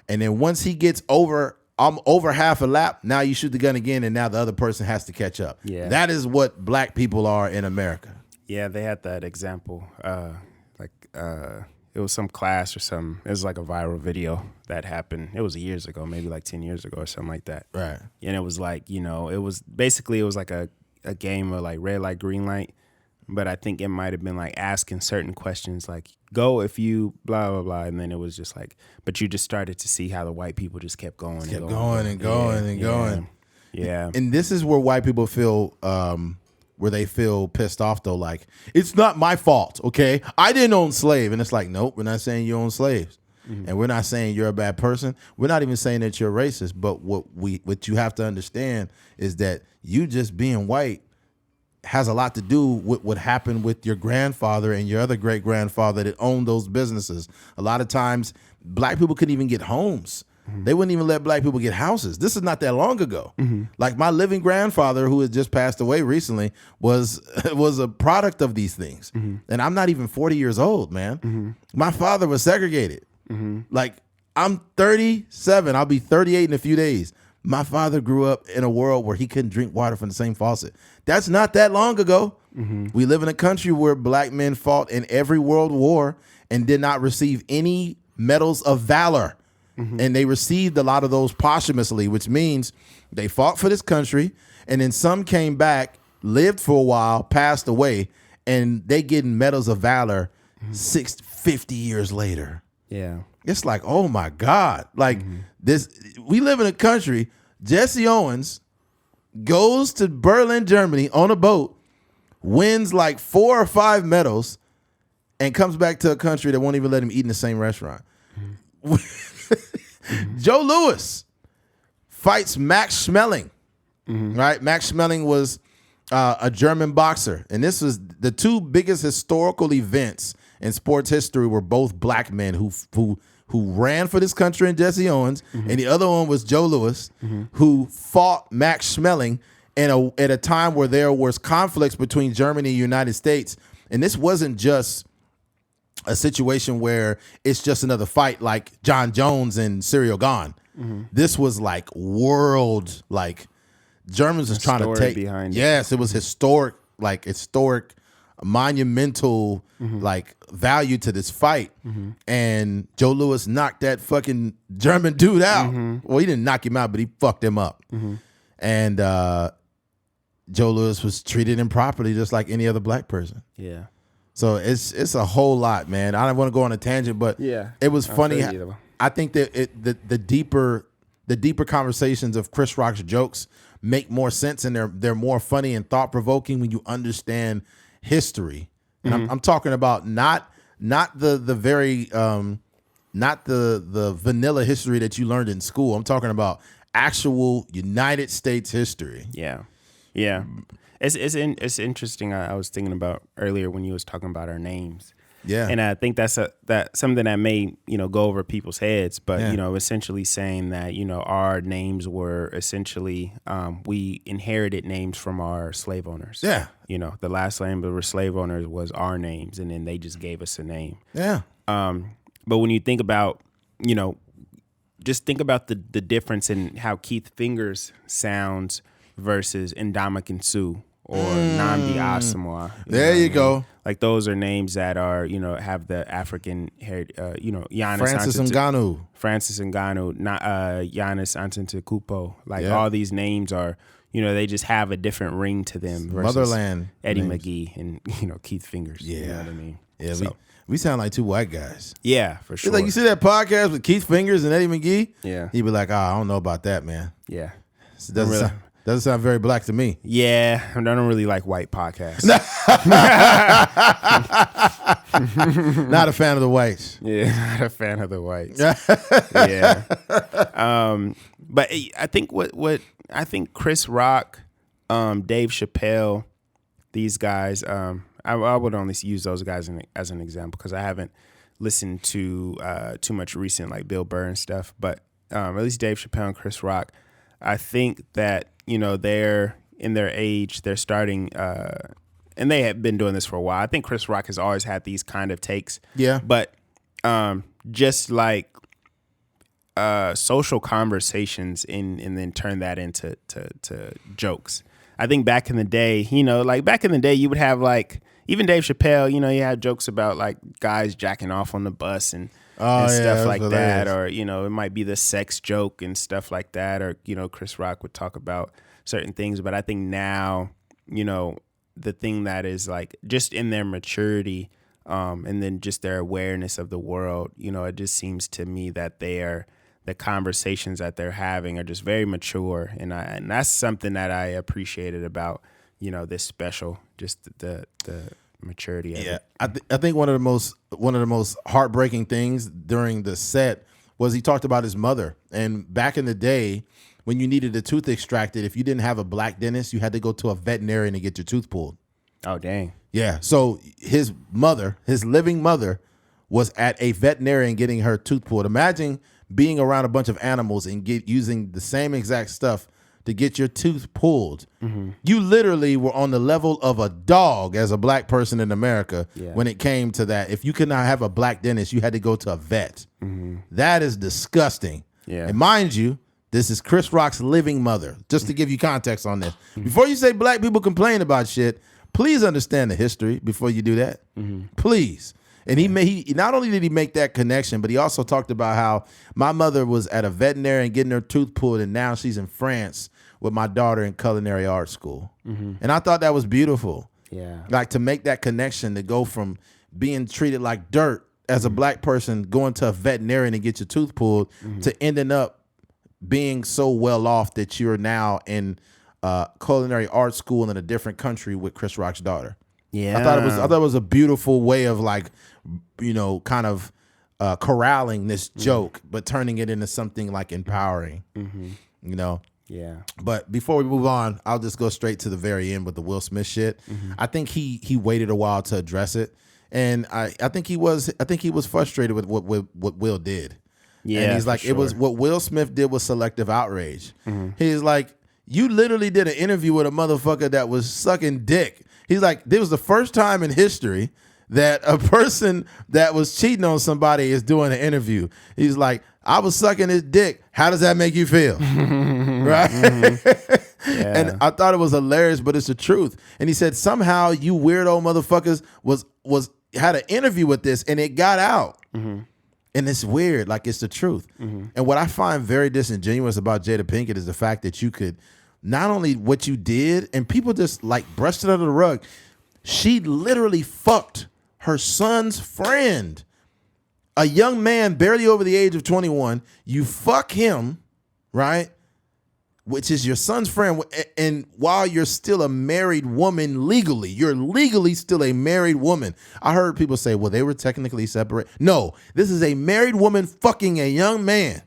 And then once he gets over half a lap, now you shoot the gun again, and now the other person has to catch up. Yeah. That is what black people are in America. Yeah, they had that example. It was some class or something. It was like a viral video that happened. It was years ago, maybe like 10 years ago or something like that. Right. And it was like, you know, it was like a game of like red light, green light. But I think it might have been like asking certain questions like, go if you blah, blah, blah. And then it was just like, but you just started to see how the white people just kept going. Yeah. And this is where white people feel, where they feel pissed off though. Like, it's not my fault, okay? I didn't own slave. And it's like, nope, we're not saying you own slaves. And we're not saying you're a bad person. We're not even saying that you're racist. But what you have to understand is that you just being white has a lot to do with what happened with your grandfather and your other great grandfather that owned those businesses. A lot of times, black people couldn't even get homes. They wouldn't even let black people get houses. This is not that long ago. Like my living grandfather, who has just passed away recently, was a product of these things. And I'm not even 40 years old, man. My father was segregated. Like I'm 37. I'll be 38 in a few days. My father grew up in a world where he couldn't drink water from the same faucet. That's not that long ago. We live in a country where black men fought in every world war and did not receive any medals of valor. And they received a lot of those posthumously, which means they fought for this country. And then some came back, lived for a while, passed away, and they getting medals of valor 50 years later. Yeah. It's like, oh my God. Like this, we live in a country, Jesse Owens goes to Berlin, Germany on a boat, wins like 4 or 5 medals, and comes back to a country that won't even let him eat in the same restaurant. Joe Louis fights Max Schmeling, right? Max Schmeling was a German boxer. And this was the two biggest historical events in sports history were both black men who ran for this country in Jesse Owens, and the other one was Joe Louis, who fought Max Schmeling at a time where there was conflicts between Germany and the United States. And this wasn't just a situation where it's just another fight like John Jones and Cyril Gahn. This was like world, like Germans was trying to take behind it. Yes, it was historic, monumental, like value to this fight. And Joe Louis knocked that fucking German dude out. Well, he didn't knock him out, but he fucked him up. And Joe Louis was treated improperly, just like any other black person. Yeah. So it's a whole lot, man. I don't want to go on a tangent, but it was funny. I think that the deeper conversations of Chris Rock's jokes make more sense, and they're more funny and thought provoking when you understand history. And I'm talking about not the very not the vanilla history that you learned in school. I'm talking about actual United States history. Yeah. It's interesting. I was thinking about earlier when you was talking about our names. Yeah. And I think that's something that may, go over people's heads, but, essentially saying that, our names were essentially, we inherited names from our slave owners. Yeah. The last name of our slave owners was our names, and then they just gave us a name. Yeah. But when you think about, just think about the difference in how Keith Fingers sounds versus Ndamukong Suh or Nnamdi Asomugha. There you go. Like those are names that are, have the African heritage, Giannis Francis Ngannou. Giannis Antetokounmpo. Like all these names are, they just have a different ring to them versus Motherland Eddie names. McGee and, Keith Fingers. Yeah. You know what I mean? Yeah, so, we sound like two white guys. Yeah, for sure. It's like you see that podcast with Keith Fingers and Eddie McGee? Yeah. He'd be like, I don't know about that, man. Yeah. It doesn't sound very black to me. Yeah, I don't really like white podcasts. Not a fan of the whites. Yeah, not a fan of the whites. Yeah. But I think I think Chris Rock, Dave Chappelle, these guys, I would only use those guys as an example because I haven't listened to too much recent like Bill Burr and stuff. But at least Dave Chappelle and Chris Rock, I think that they're in their age, they're starting, and they have been doing this for a while. I think Chris Rock has always had these kind of takes. Yeah. But just like social conversations and then turn that into to jokes. I think back in the day, you would have like, even Dave Chappelle, he had jokes about like guys jacking off on the bus and stuff like that, or it might be the sex joke and stuff like that, or Chris Rock would talk about certain things. But I think now, the thing that is like just in their maturity, and then just their awareness of the world, it just seems to me that the conversations that they're having are just very mature, and that's something that I appreciated about this special, just the maturity of it. I think one of the most heartbreaking things during the set was he talked about his mother. And back in the day, when you needed a tooth extracted, if you didn't have a black dentist, you had to go to a veterinarian to get your tooth pulled. Oh, dang. Yeah. So his living mother, was at a veterinarian getting her tooth pulled. Imagine being around a bunch of animals and using the same exact stuff to get your tooth pulled. Mm-hmm. You literally were on the level of a dog as a black person in America when it came to that. If you could not have a black dentist, you had to go to a vet. Mm-hmm. That is disgusting. Yeah. And mind you, this is Chris Rock's living mother, just to give you context on this. Mm-hmm. Before you say black people complain about shit, please understand the history before you do that. Mm-hmm. Please. And he not only did he make that connection, but he also talked about how my mother was at a veterinarian getting her tooth pulled, and now she's in France with my daughter in culinary art school. Mm-hmm. And I thought that was beautiful. Yeah. Like to make that connection, to go from being treated like dirt as a black person, going to a veterinarian and get your tooth pulled, to ending up being so well off that you're now in culinary art school in a different country with Chris Rock's daughter. Yeah. I thought it was a beautiful way of like, kind of corralling this joke, but turning it into something like empowering, Yeah. But before we move on, I'll just go straight to the very end with the Will Smith shit. I think he waited a while to address it, and I think he was frustrated with what Will did. Yeah, and he's like, it was what Will Smith did was selective outrage. He's like, you literally did an interview with a motherfucker that was sucking dick. He's like, this was the first time in history that a person that was cheating on somebody is doing an interview. He's like, I was sucking his dick. How does that make you feel? Right? Yeah. And I thought it was hilarious, but it's the truth. And he said, somehow you weirdo motherfuckers had an interview with this and it got out. And it's weird, like it's the truth. And what I find very disingenuous about Jada Pinkett is the fact that you could, not only what you did, and people just like brushed it under the rug, she literally fucked her son's friend, a young man barely over the age of 21. You fuck him, right? Which is your son's friend, and while you're still a married woman legally, you're legally still a married woman. I heard people say, well, they were technically separate. No, this is a married woman fucking a young man.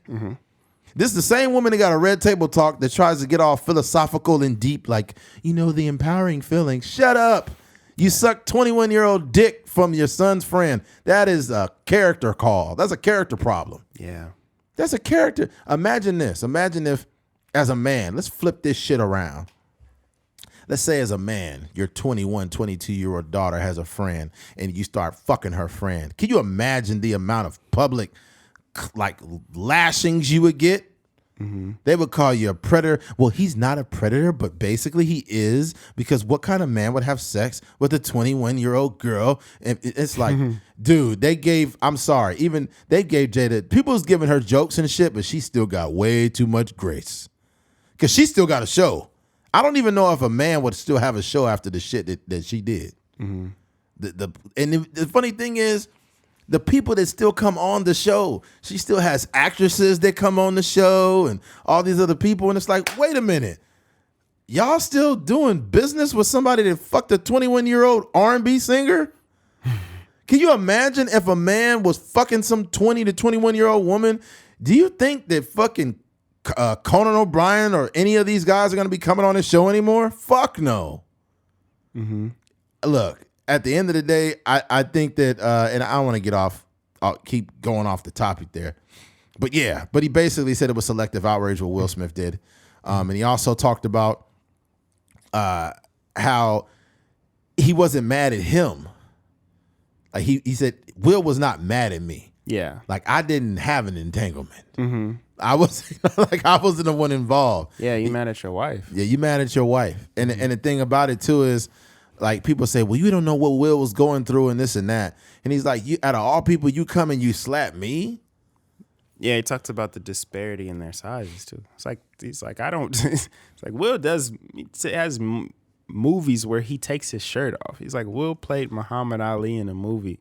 This is the same woman that got a Red Table Talk that tries to get all philosophical and deep, like, the empowering feeling. Shut up. You suck 21-year-old dick from your son's friend. That is a character call. That's a character problem. Yeah. That's a character. Imagine this. Imagine if, as a man, let's flip this shit around. Let's say as a man, your 21, 22-year-old daughter has a friend and you start fucking her friend. Can you imagine the amount of public like lashings you would get? They would call you a predator. Well, he's not a predator, but basically he is, because what kind of man would have sex with a 21-year-old girl? And it's like, dude, they gave Jada, people was giving her jokes and shit, but she still got way too much grace. Because she still got a show. I don't even know if a man would still have a show after the shit that she did. The funny thing is, the people that still come on the show, she still has actresses that come on the show and all these other people. And it's like, wait a minute. Y'all still doing business with somebody that fucked a 21-year-old R&B singer? Can you imagine if a man was fucking some 20 to 21-year-old woman? Do you think that fucking Conan O'Brien or any of these guys are going to be coming on this show anymore? Fuck no. Look, at the end of the day, I think that, and I don't want to get off, I'll keep going off the topic there. But yeah, but he basically said it was selective outrage what Will Smith did. And he also talked about how he wasn't mad at him. Like he said, Will was not mad at me. Yeah. Like I didn't have an entanglement. I wasn't the one involved. Yeah, you mad at your wife. Yeah, you mad at your wife. And the thing about it too is, like, people say, well, you don't know what Will was going through and this and that. And he's like, you, out of all people, you come and you slap me? Yeah, he talked about the disparity in their sizes, too. He's like, I don't... It's like, Will has movies where he takes his shirt off. He's like, Will played Muhammad Ali in a movie.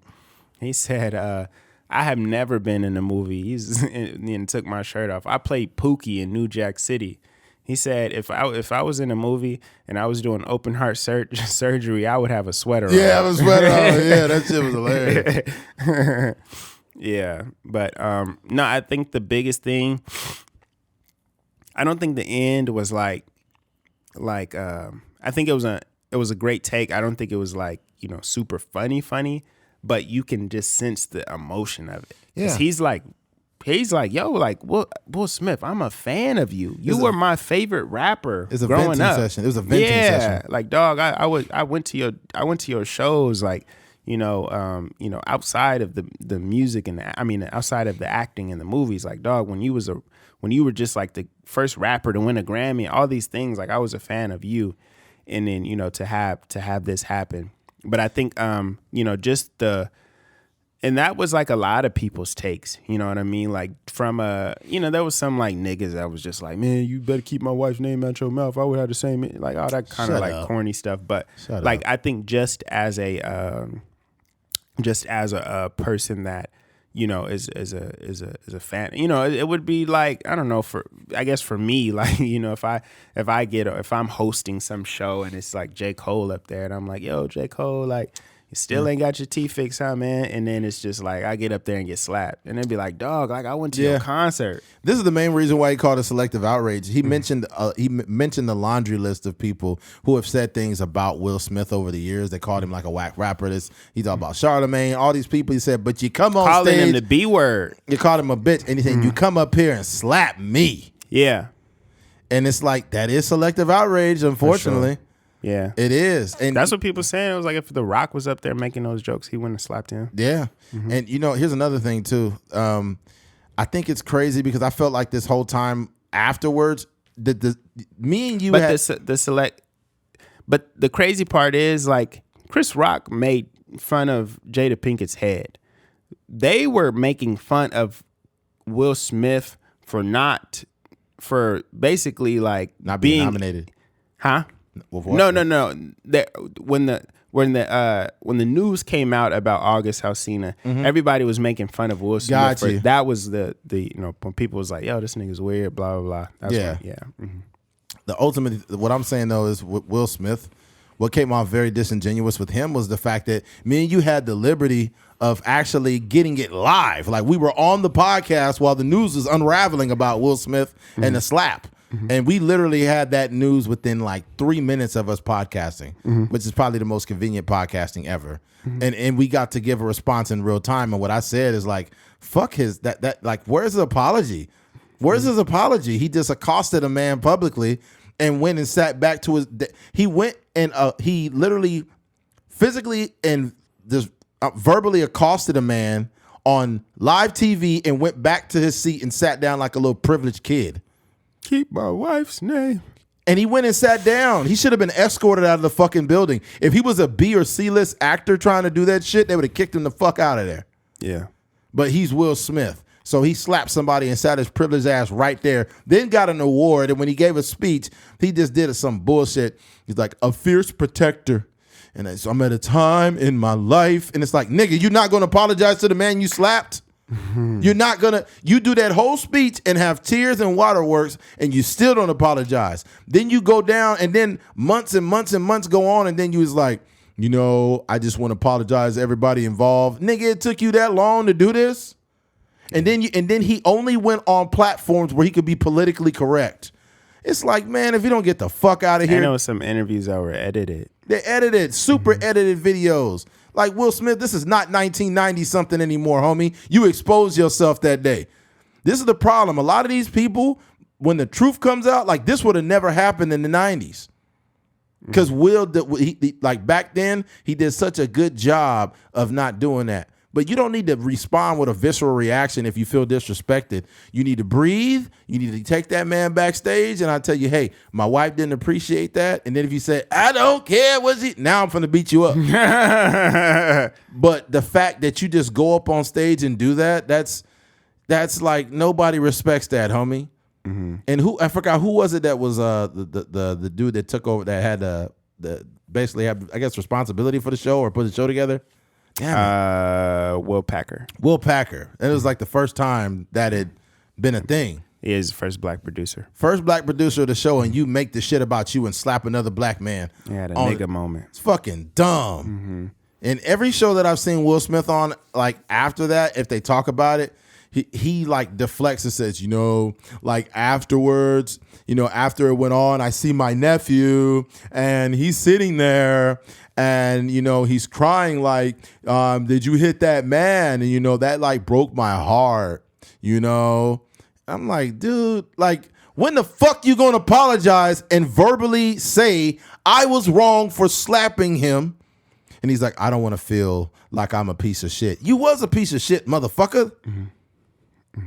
He said, I have never been in a movie and took my shirt off. I played Pookie in New Jack City. He said, if I was in a movie and I was doing open heart surgery, I would have a sweater on. Yeah, I have a sweater on. Yeah, that shit was hilarious. Yeah, but no, I think the biggest thing, I don't think the end was I think it was a great take. I don't think it was super funny, but you can just sense the emotion of it. Yeah. He's like, yo, like, Will Smith, I'm a fan of you. You were my favorite rapper growing up. Session. It was a venting session. Yeah, like, dog, I went to your shows, like, outside of the music and outside of the acting and the movies. Like, dog, when you were just like the first rapper to win a Grammy, all these things, like, I was a fan of you. And then, to have this happen. But I think just and that was like a lot of people's takes, you know what I mean? Like from there was some like niggas that was just like, man, you better keep my wife's name out your mouth. I would have the same, like all that kind of like corny stuff. But like, I think just as a person that, is a fan, it would be like, I don't know, I guess for me, like, if I'm hosting some show and it's like J. Cole up there and I'm like, yo, J. Cole, like, Still ain't got your teeth fixed, huh, man? And then it's just like I get up there and get slapped, and then be like, dog, like I went to your concert. This is the main reason why he called it selective outrage. He mentioned the laundry list of people who have said things about Will Smith over the years. They called him like a whack rapper. He talked about Charlemagne, all these people. He said, but you come on calling stage, him the B word. You called him a bitch, and he said, you come up here and slap me. Yeah, and it's like that is selective outrage, unfortunately. Yeah, it is, and that's what people saying. It was like if The Rock was up there making those jokes, he wouldn't have slapped him. Yeah, and here's another thing too. I think it's crazy because I felt like this whole time afterwards, me and you, but But the crazy part is like Chris Rock made fun of Jada Pinkett's head. They were making fun of Will Smith for basically like not being nominated, huh? No. When the news came out about August Alsina, everybody was making fun of Will Smith. That was the when people was like, "Yo, this nigga's weird," blah blah blah. That's The ultimate, what I'm saying though is with Will Smith, what came off very disingenuous with him was the fact that me and you had the liberty of actually getting it live. Like we were on the podcast while the news was unraveling about Will Smith and the slap. And we literally had that news within like 3 minutes of us podcasting, which is probably the most convenient podcasting ever. And we got to give a response in real time. And what I said is like, fuck where's the apology? Where's his apology? He just accosted a man publicly and went and sat back to he went and he literally physically and just verbally accosted a man on live TV and went back to his seat and sat down like a little privileged kid. Keep my wife's name. And he went and sat down. He should have been escorted out of the fucking building. If he was a B or C list actor trying to do that shit, they would have kicked him the fuck out of there. Yeah. But he's Will Smith. So he slapped somebody and sat his privileged ass right there, then got an award. And when he gave a speech, he just did some bullshit. He's like, a fierce protector. And so I'm at a time in my life. And it's like, nigga, you're not going to apologize to the man you slapped? You're not gonna. You do that whole speech and have tears and waterworks, and you still don't apologize. Then you go down, and then months and months and months go on, and then you was like, I just want to apologize to everybody involved. Nigga, it took you that long to do this, and then he only went on platforms where he could be politically correct. It's like, man, if you don't get the fuck out of here. I know some interviews that were edited. They edited, super edited videos. Like, Will Smith, this is not 1990 something anymore, homie. You exposed yourself that day. This is the problem. A lot of these people, when the truth comes out, like this would have never happened in the 90s. Because Will, like back then, he did such a good job of not doing that. But you don't need to respond with a visceral reaction if you feel disrespected. You need to breathe. You need to take that man backstage. And I tell you, hey, my wife didn't appreciate that. And then if you say, I don't care, now I'm finna beat you up. But the fact that you just go up on stage and do that, that's like nobody respects that, homie. And I forgot who was it that was the dude that took over that had the basically had, I guess, responsibility for the show or put the show together. Will Packer. And it was like the first time that had been a thing. He is the first black producer. First black producer of the show, and you make the shit about you and slap another black man. Yeah, the nigga moment. It's fucking dumb. And every show that I've seen Will Smith on, like after that, if they talk about it, he like deflects and says, like afterwards, after it went on, I see my nephew and he's sitting there and, he's crying like, did you hit that man? And, that like broke my heart, I'm like, dude, like when the fuck you gonna apologize and verbally say I was wrong for slapping him? And he's like, I don't want to feel like I'm a piece of shit. You was a piece of shit, motherfucker.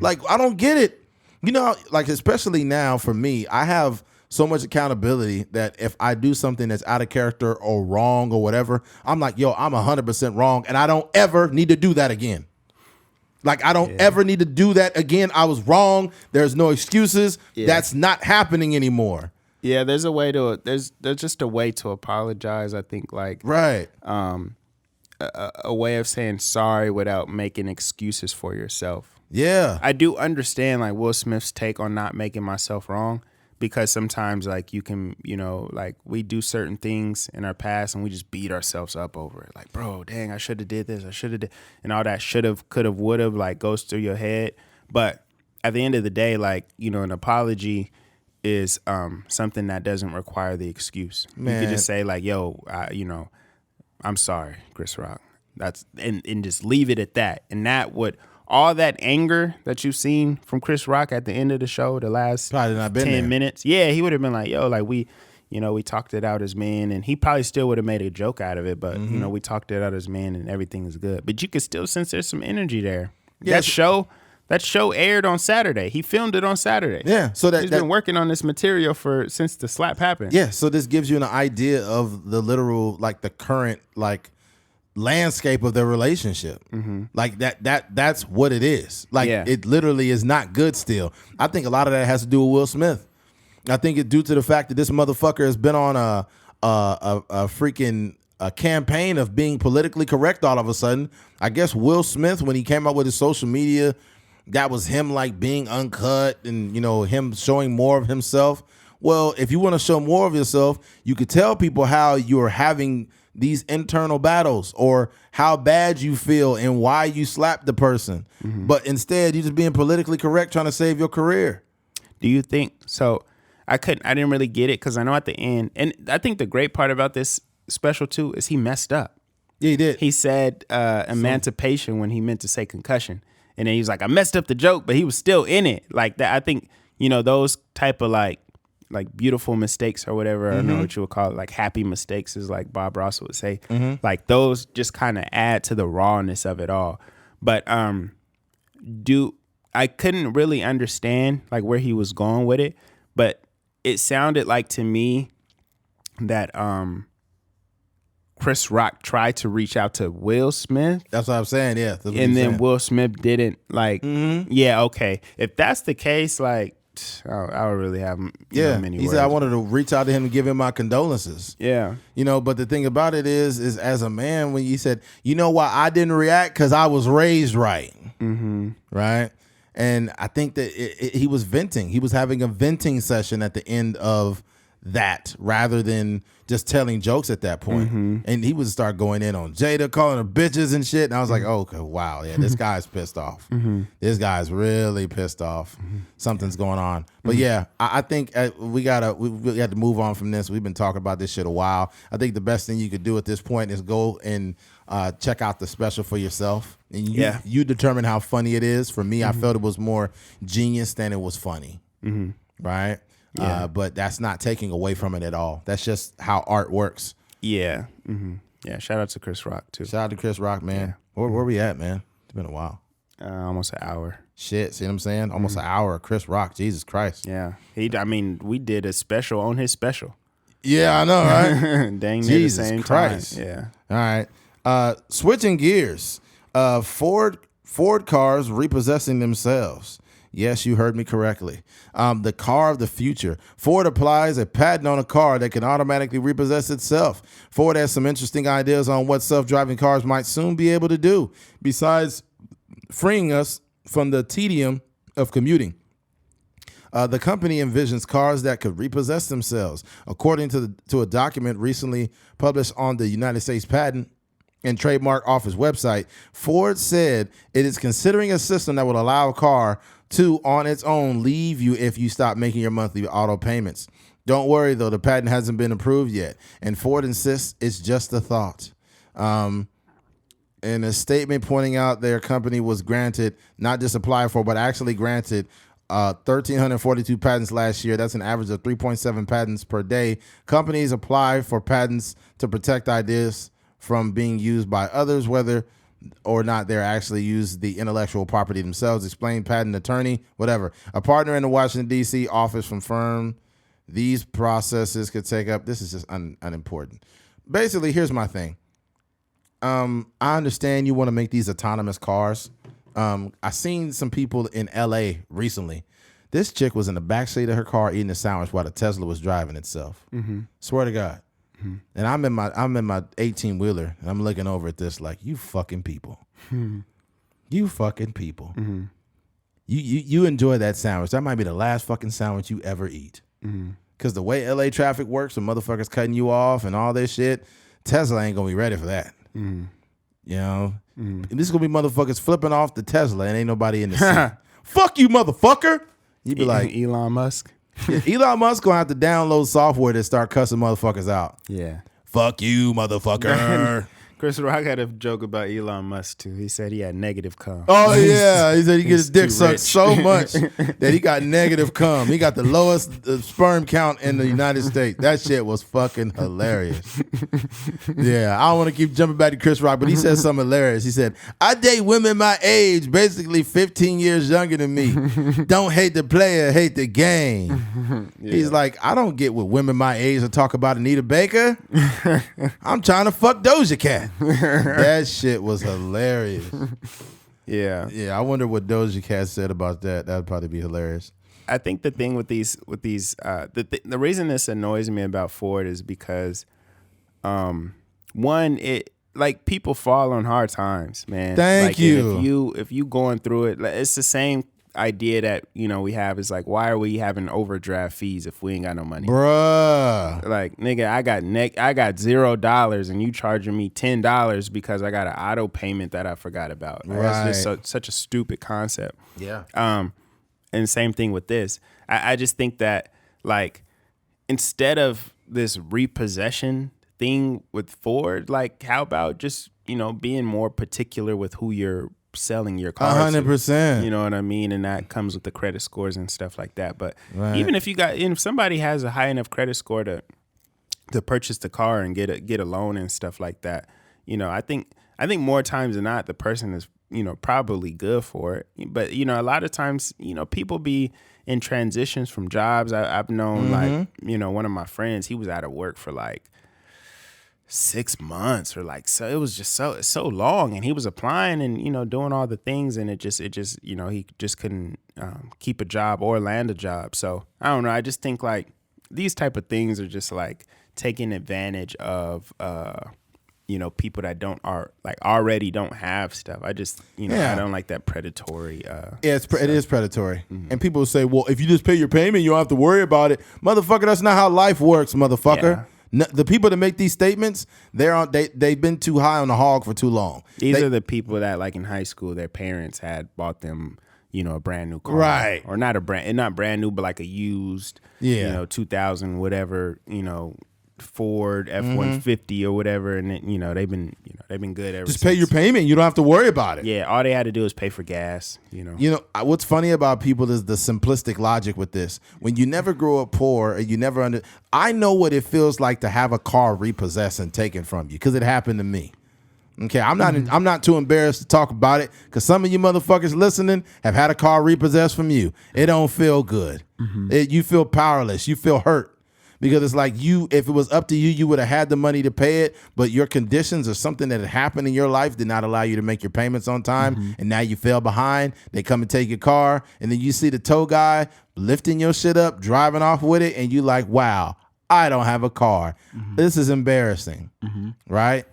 Like, I don't get it. Like, especially now for me, I have so much accountability that if I do something that's out of character or wrong or whatever, I'm like, yo, I'm 100% wrong. And I don't ever need to do that again. Like, I don't ever need to do that again. I was wrong. There's no excuses. That's not happening anymore. Yeah, there's just a way to apologize, I think, like. Right. A way of saying sorry without making excuses for yourself. Yeah. I do understand like Will Smith's take on not making myself wrong, because sometimes like you can, you know, like we do certain things in our past and we just beat ourselves up over it. Like, bro, dang, I should have did this. I should have did, and all that should have, could have, would have, like goes through your head. But at the end of the day, like, you know, an apology is something that doesn't require the excuse. Man. You could just say like, yo, you know, I'm sorry, Chris Rock. That's and just leave it at that. And that would, all that anger that you've seen from Chris Rock at the end of the show, the last 10 minutes, yeah, he would have been like, yo, like we talked it out as men, and he probably still would have made a joke out of it, but you know, we talked it out as men and everything is good. But you could still sense there's some energy there. Yeah, that show aired on Saturday. He filmed it on Saturday. Yeah, so he's been working on this material since the slap happened. Yeah, so this gives you an idea of the literal, like the current, like landscape of their relationship. Like that's what it is. Like it literally is not good still. I think a lot of that has to do with Will Smith. I think it's due to the fact that this motherfucker has been on a freaking campaign of being politically correct all of a sudden. I guess Will Smith, when he came out with his social media, that was him like being uncut and, you know, him showing more of himself. Well, if you want to show more of yourself, you could tell people how you're having these internal battles or how bad you feel and why you slapped the person. But instead, you're just being politically correct trying to save your career. Do you think so? I didn't really get it because I know at the end, and I think the great part about this special too is he messed up. Yeah, he did. He said emancipation when he meant to say concussion. And then he was like, I messed up the joke, but he was still in it. Like that, I think, you know, those type of like beautiful mistakes or whatever, I don't know what you would call it, like happy mistakes is like Bob Ross would say. Like those just kind of add to the rawness of it all. But I couldn't really understand like where he was going with it, but it sounded like to me that Chris Rock tried to reach out to Will Smith. That's what I'm saying, yeah. And then Will Smith didn't, like, yeah, okay. If that's the case, like, I would really have many words. He said I wanted to reach out to him and give him my condolences. Yeah. You know, but the thing about it is as a man, when you said, you know why I didn't react? Because I was raised right. Right? And I think that he was venting. He was having a venting session at the end of that rather than just telling jokes at that point. And he would start going in on Jada, calling her bitches and shit. And I was like, oh, okay, wow, yeah, this guy's pissed off. This guy's really pissed off. Something's going on. But yeah, I think we had to move on from this. We've been talking about this shit a while. I think the best thing you could do at this point is go and check out the special for yourself. And you determine how funny it is. For me, I felt it was more genius than it was funny. Right? Yeah. But that's not taking away from it at all. That's just how art works. Yeah. Yeah. Shout out to Chris Rock too. Shout out to Chris Rock, man. Yeah. Where we at, man? It's been a while. Almost an hour. Shit. See what I'm saying? Almost an hour of Chris Rock. Jesus Christ. Yeah. We did a special on his special. Yeah, I know, right? Dang, Jesus the same Christ. Time. Yeah. All right. Switching gears. Ford cars repossessing themselves. Yes, you heard me correctly. The car of the future. Ford applies a patent on a car that can automatically repossess itself. Ford has some interesting ideas on what self-driving cars might soon be able to do, besides freeing us from the tedium of commuting. The company envisions cars that could repossess themselves. According to a document recently published on the United States Patent and Trademark Office website, Ford said it is considering a system that will allow a car to, on its own, leave you if you stop making your monthly auto payments. Don't worry, though, the patent hasn't been approved yet, and Ford insists it's just a thought. In a statement pointing out their company was granted, not just applied for, but actually granted 1,342 patents last year. That's an average of 3.7 patents per day. Companies apply for patents to protect ideas from being used by others, whether or not they're actually use the intellectual property themselves, explained patent attorney, whatever. A partner in the Washington, D.C. office confirmed these processes could take up. This is just unimportant. Basically, here's my thing. I understand you want to make these autonomous cars. I seen some people in L.A. recently. This chick was in the backseat of her car eating a sandwich while the Tesla was driving itself. Swear to God. And I'm in my 18-wheeler and I'm looking over at this like, you fucking people. You fucking people. You enjoy that sandwich. That might be the last fucking sandwich you ever eat. Because the way LA traffic works, and motherfuckers cutting you off and all this shit, Tesla ain't gonna be ready for that. You know, this is gonna be motherfuckers flipping off the Tesla and ain't nobody in the seat. Fuck you, motherfucker. You be like Elon Musk. Elon Musk gonna have to download software to start cussing motherfuckers out. Yeah. Fuck you, motherfucker. Chris Rock had a joke about Elon Musk too. He said he had negative cum. Oh yeah, he said he gets his dick sucked so much that he got negative cum. He got the lowest sperm count in the United States. That shit was fucking hilarious. Yeah, I don't want to keep jumping back to Chris Rock, but he said something hilarious. He said, "I date women my age, basically 15 years younger than me. Don't hate the player, hate the game." Yeah. He's like, "I don't get what women my age to talk about Anita Baker. I'm trying to fuck Doja Cat." That shit was hilarious. Yeah. I wonder what Doja Cat said about that. That'd probably be hilarious. I think the thing with these, the reason this annoys me about Ford is because, one, it like people fall on hard times, man. Thank you. If you going through it, it's the same idea that we have is like, why are we having overdraft fees if we ain't got no money, bruh? Like, nigga, I got $0 and you charging me $10 because I got an auto payment that I forgot about. Right. That's just such a stupid concept. Yeah. And same thing with this. I just think that, like, instead of this repossession thing with Ford, like, how about just being more particular with who you're selling your car 100%. You know what I mean? And that comes with the credit scores and stuff like that. But even if somebody has a high enough credit score to purchase the car and get a loan and stuff like that, I think more times than not the person is probably good for it. But a lot of times people be in transitions from jobs. I've known like one of my friends, he was out of work for like 6 months or like, so it was just so long, and he was applying and doing all the things, and it just he just couldn't keep a job or land a job. So I don't know, I just think like these type of things are just like taking advantage of people that already don't have stuff. I just I don't like that predatory it is predatory. And people will say, well, if you just pay your payment you don't have to worry about it. Motherfucker, that's not how life works, motherfucker. Yeah. No, the people that make these statements, they've been too high on the hog for too long. These are the people that, like, in high school, their parents had bought them, a brand new car, right? Or not brand new, but like a used, 2000 whatever, Ford F-150 or whatever, and they've been good ever just since. Pay your payment, you don't have to worry about it. Yeah, all they had to do is pay for gas. What's funny about people is the simplistic logic with this. When you never grow up poor, and you never I know what it feels like to have a car repossessed and taken from you, because it happened to me. Okay, I'm not too embarrassed to talk about it, because some of you motherfuckers listening have had a car repossessed from you. It don't feel good. You feel powerless. You feel hurt. Because it's like if it was up to you, you would have had the money to pay it, but your conditions or something that had happened in your life did not allow you to make your payments on time, and now you fell behind. They come and take your car, and then you see the tow guy lifting your shit up, driving off with it, and you like, wow, I don't have a car. This is embarrassing, right?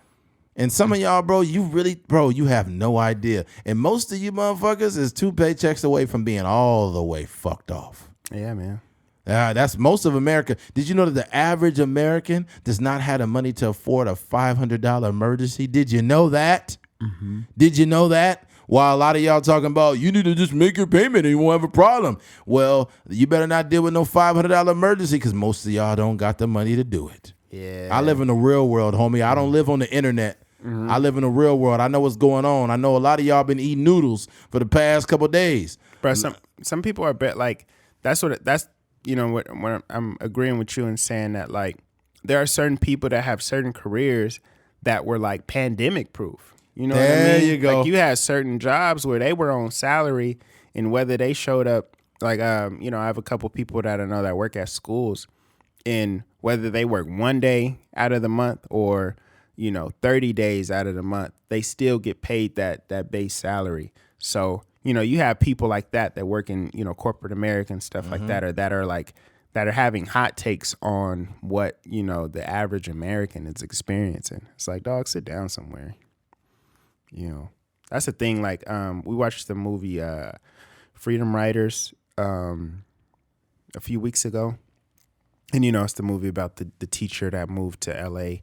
And some of y'all, bro, you have no idea. And most of you motherfuckers is 2 paychecks away from being all the way fucked off. Yeah, man. That's most of America. Did you know that the average American does not have the money to afford a $500 emergency? Did you know that? Did you know that? While a lot of y'all talking about you need to just make your payment and you won't have a problem. Well, you better not deal with no $500 emergency, because most of y'all don't got the money to do it. Yeah. I live in the real world, homie. I don't live on the internet. I live in the real world. I know what's going on. I know a lot of y'all been eating noodles for the past couple of days. Bro, some people are like, that's what I'm agreeing with you and saying that, like, there are certain people that have certain careers that were like pandemic proof. You know what I mean? There you go. Like, you had certain jobs where they were on salary, and whether they showed up, like, I have a couple people that I know that work at schools, and whether they work 1 day out of the month or 30 days out of the month, they still get paid that base salary. So you have people like that work in, corporate America and stuff like that, or that are having hot takes on what, the average American is experiencing. It's like, dog, sit down somewhere. That's the thing. Like, we watched the movie Freedom Writers a few weeks ago. And it's the movie about the teacher that moved to L.A.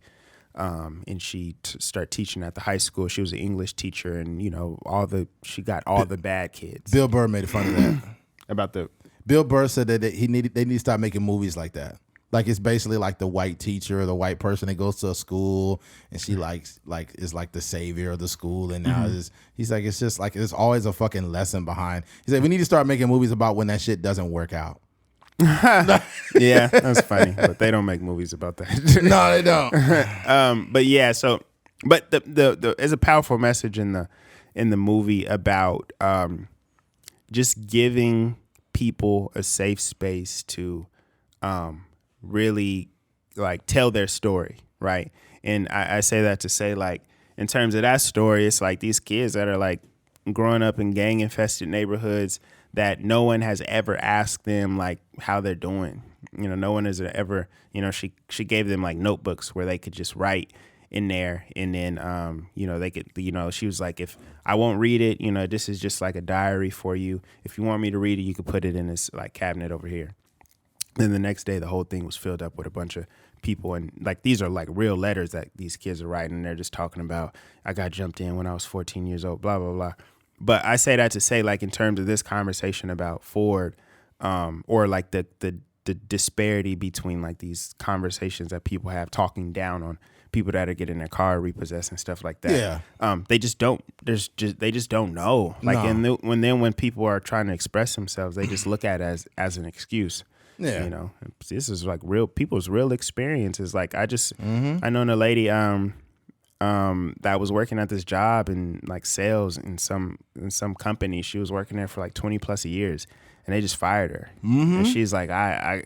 And she started teaching at the high school. She was an English teacher, and she got all the bad kids. Bill Burr made fun of that. About the Bill Burr said that they need to stop making movies like that. Like it's basically like the white teacher or the white person that goes to a school and she is like the savior of the school, and now he's like, it's just like there's always a fucking lesson behind. He said we need to start making movies about when that shit doesn't work out. Yeah, that's funny, but they don't make movies about that. No, they don't. But yeah, but the there's a powerful message in the movie about just giving people a safe space to really like tell their story, right? And I say that to say, like, in terms of that story, it's like these kids that are like growing up in gang infested neighborhoods that no one has ever asked them like how they're doing. No one has ever, she gave them like notebooks where they could just write in there, and then they could, she was like, if I won't read it, this is just like a diary for you. If you want me to read it, you could put it in this like cabinet over here. Then the next day, the whole thing was filled up with a bunch of people, and like these are like real letters that these kids are writing. And they're just talking about, I got jumped in when I was 14 years old, blah blah blah. But I say that to say, like, in terms of this conversation about Ford, or like the disparity between like these conversations that people have talking down on people that are getting their car repossessed and stuff like that. Yeah. They just don't. They just don't know. Like, no. And when people are trying to express themselves, they just look at it as an excuse. Yeah. This is like real people's real experiences. Like I known a lady that was working at this job in like sales in some company. She was working there for like 20 plus years, and they just fired her. And she's like, I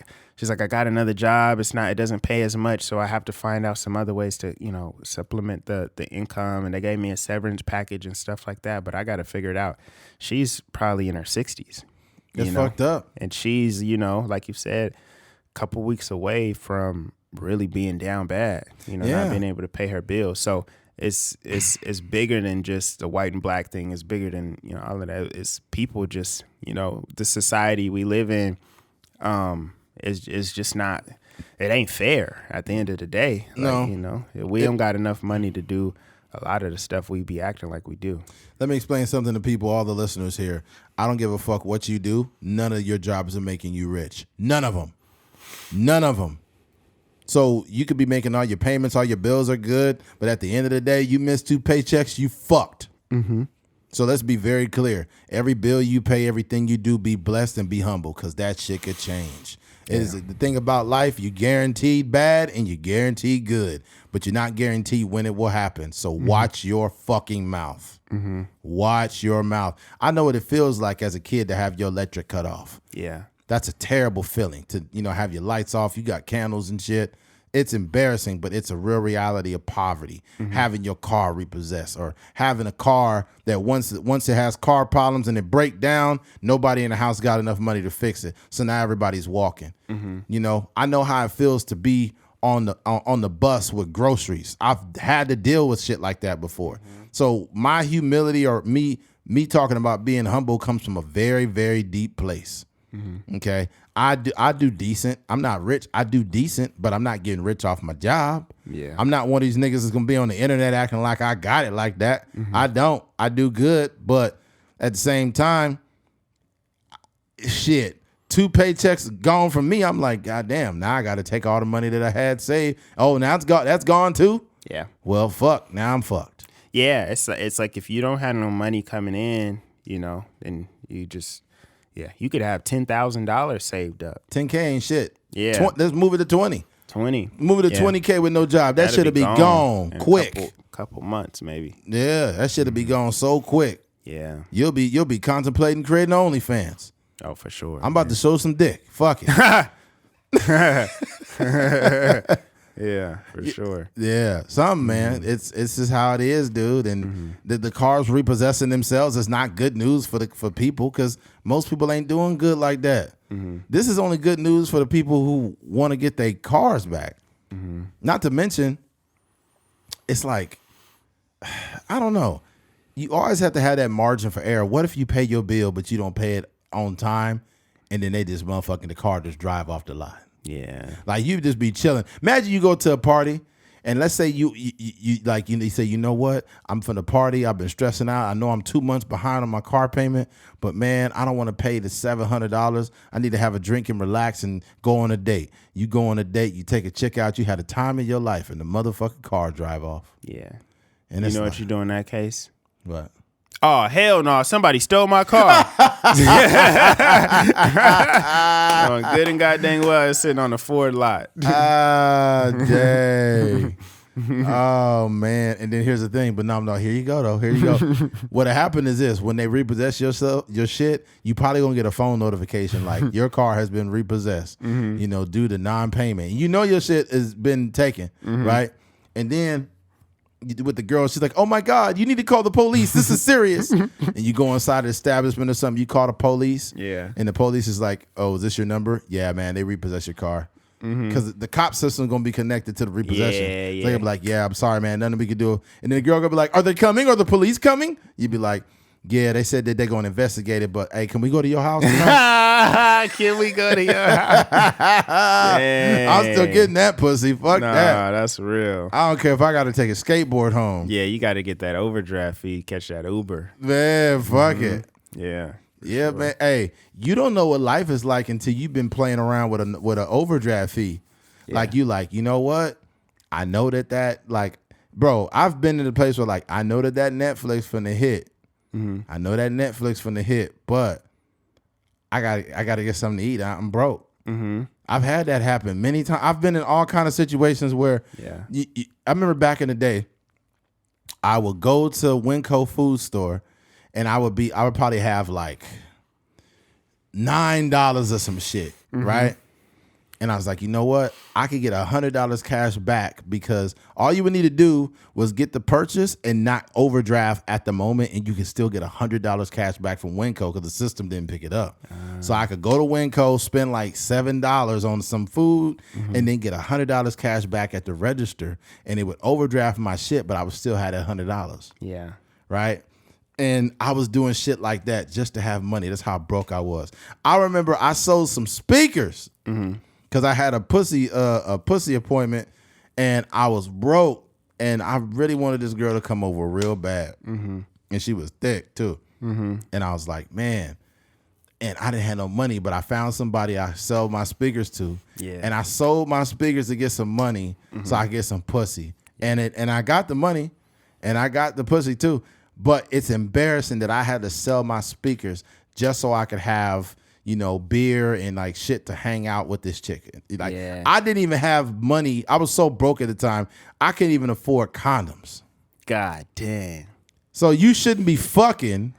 got another job. It doesn't pay as much, so I have to find out some other ways to, supplement the income. And they gave me a severance package and stuff like that, but I got to figure it out. She's probably in her 60s. It's fucked up. And she's, like you said, a couple weeks away from really being down bad, not being able to pay her bills. So it's bigger than just the white and black thing. It's bigger than, all of that. It's people just, the society we live in is just not, it ain't fair at the end of the day. Like, No. We don't got enough money to do a lot of the stuff we be acting like we do. Let me explain something to people, all the listeners here. I don't give a fuck what you do. None of your jobs are making you rich. None of them. None of them. So you could be making all your payments, all your bills are good, but at the end of the day, you miss 2 paychecks, you fucked. Mm-hmm. So let's be very clear. Every bill you pay, everything you do, be blessed and be humble, because that shit could change. It is the thing about life, you're guaranteed bad and you're guaranteed good, but you're not guaranteed when it will happen. So watch your fucking mouth. Mm-hmm. Watch your mouth. I know what it feels like as a kid to have your electric cut off. Yeah. That's a terrible feeling to, have your lights off. You got candles and shit. It's embarrassing, but it's a real reality of poverty. Having your car repossessed, or having a car that once it has car problems and it break down, nobody in the house got enough money to fix it. So now everybody's walking. I know how it feels to be on the bus with groceries. I've had to deal with shit like that before. So my humility, or me talking about being humble, comes from a very, very deep place. Okay, I do decent. I'm not rich. I do decent, but I'm not getting rich off my job. Yeah, I'm not one of these niggas that's gonna be on the internet acting like I got it like that. I don't. I do good, but at the same time, shit, 2 paychecks gone from me. I'm like, God damn, now I got to take all the money that I had saved. Oh, now that's gone too. Yeah. Well, fuck. Now I'm fucked. Yeah, it's like if you don't have no money coming in, then you just. Yeah, you could have $10,000 saved up. 10K ain't shit. Yeah. Let's move it to 20. 20. Move it to 20K with no job. That should have be gone quick. Couple months maybe. Yeah, that should have be gone so quick. Yeah. You'll be contemplating creating OnlyFans. Oh, for sure. I'm about to show some dick. Fuck it. Yeah, for sure. Yeah, something, man. It's just how it is, dude. And the cars repossessing themselves is not good news for people, because most people ain't doing good like that. This is only good news for the people who want to get their cars back. Not to mention, it's like, I don't know. You always have to have that margin for error. What if you pay your bill but you don't pay it on time, and then they just motherfucking the car just drive off the lot? Yeah. Like you just be chilling. Imagine you go to a party and let's say you say, you know what? I'm from the party. I've been stressing out. I know I'm 2 months behind on my car payment, but man, I don't want to pay the $700. I need to have a drink and relax and go on a date. You go on a date, you take a chick out, you had a time of your life, and the motherfucking car drive off. Yeah. And you know what you do in that case? What? Oh, hell no. Somebody stole my car. Good and goddamn well it's sitting on the Ford lot. Dang. Oh, man. And then here's the thing. But no, here you go, though. Here you go. What happened is this. When they repossess your shit, you probably going to get a phone notification like your car has been repossessed, due to non-payment. You know your shit has been taken, right? And then with the girl, she's like, oh my God, you need to call the police. This is serious. And you go inside the establishment or something, you call the police. Yeah. And the police is like, oh, is this your number? Yeah, man, they repossess your car. Because the cop system is going to be connected to the repossession. Yeah. So they'll be like, yeah, I'm sorry, man, nothing we can do. And then the girl going to be like, are they coming? Are the police coming? You'd be like, yeah, they said that they're going to investigate it, but hey, can we go to your house tonight? Can we go to your house? I'm still getting that pussy. Fuck that. Nah, that's real. I don't care if I got to take a skateboard home. Yeah, you got to get that overdraft fee, catch that Uber. Man, fuck it. Yeah. Yeah, sure. Man. Hey, you don't know what life is like until you've been playing around with an overdraft fee. Yeah. You know what? I know that bro, I've been in a place where I know that Netflix finna hit. I know that Netflix finna hit, but I gotta get something to eat. I'm broke. I've had that happen many times. I've been in all kind of situations where I remember back in the day, I would go to Winco food store and I would probably have like $9 or some shit, right? And I was like, you know what? I could get $100 cash back because all you would need to do was get the purchase and not overdraft at the moment, and you can still get $100 cash back from Winco because the system didn't pick it up. So I could go to Winco, spend like $7 on some food, and then get $100 cash back at the register, and it would overdraft my shit, but I would still have that $100. Yeah. Right? And I was doing shit like that just to have money. That's how broke I was. I remember I sold some speakers. Because I had a pussy appointment, and I was broke, and I really wanted this girl to come over real bad, and she was thick too. And I was like, man, and I didn't have no money, but I found somebody I sold my speakers to, and I sold my speakers to get some money so I could get some pussy, and I got the money, and I got the pussy too, but it's embarrassing that I had to sell my speakers just so I could have beer and like shit to hang out with this chick. I didn't even have money. I was so broke at the time. I couldn't even afford condoms. God damn. So you shouldn't be fucking.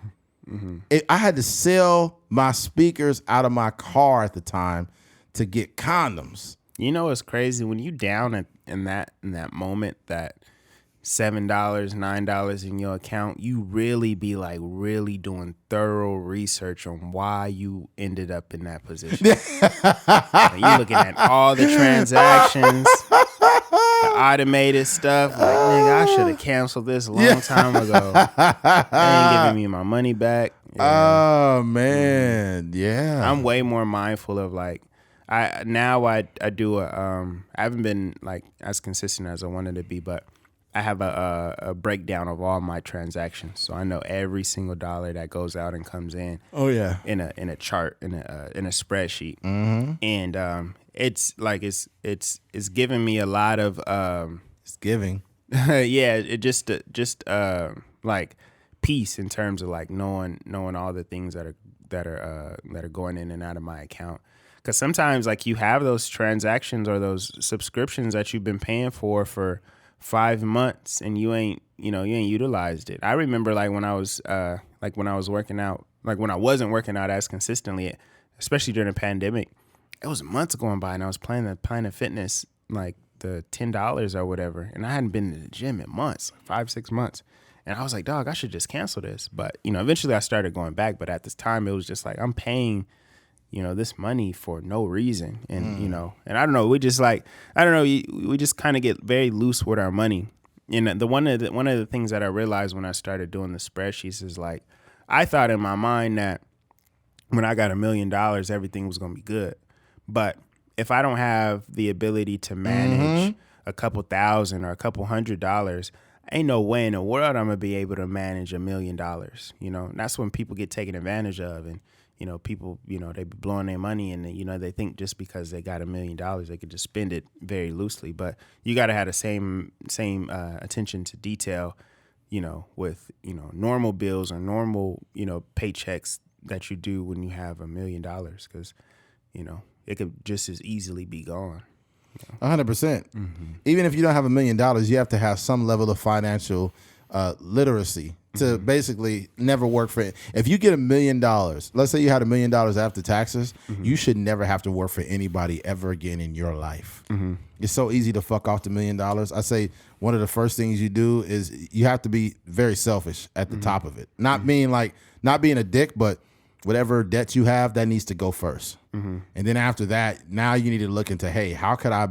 I had to sell my speakers out of my car at the time to get condoms. You know what's crazy? When you down in that moment, that $7, $9 in your account, you really be like really doing thorough research on why you ended up in that position. You're looking at all the transactions, the automated stuff. Like, nigga, I should have canceled this a long time ago. They ain't giving me my money back. Oh man, yeah. I'm way more mindful of I do I haven't been like as consistent as I wanted to be, but I have a breakdown of all my transactions, so I know every single dollar that goes out and comes in. Oh yeah, in a chart, in a spreadsheet, and it's like it's giving me a lot of it's giving, yeah, it just like peace in terms of like knowing all the things that are going in and out of my account. Because sometimes like you have those transactions or those subscriptions that you've been paying for 5 months and you ain't utilized it. I remember like when I was working out, like when I wasn't working out as consistently, especially during the pandemic, it was months going by and I was playing the Planet Fitness, like the $10 or whatever. And I hadn't been to the gym in months, like 5-6 months. And I was like, dog, I should just cancel this. But, eventually I started going back. But at this time it was just like, I'm paying, this money for no reason. And, and I don't know, we just we just kind of get very loose with our money. And one of the things that I realized when I started doing the spreadsheets is like, I thought in my mind that when I got $1 million, everything was going to be good. But if I don't have the ability to manage a couple $1,000 or a couple $100, ain't no way in the world I'm gonna be able to manage $1 million. You know, and that's when people get taken advantage of, and you know, people, you know, they be blowing their money, and you know, they think just because they got $1 million, they could just spend it very loosely. But you got to have the same attention to detail, you know, with, you know, normal bills or normal, you know, paychecks that you do when you have $1 million, because, you know, it could just as easily be gone. 100%. Even if you don't have $1 million, you have to have some level of financial literacy to basically never work for it. If you get $1 million, let's say you had $1 million after taxes, you should never have to work for anybody ever again in your life. It's so easy to fuck off the $1 million. I say one of the first things you do is you have to be very selfish at the top of it. Not being a dick, but whatever debt you have, that needs to go first. And then after that, now you need to look into, hey, how could I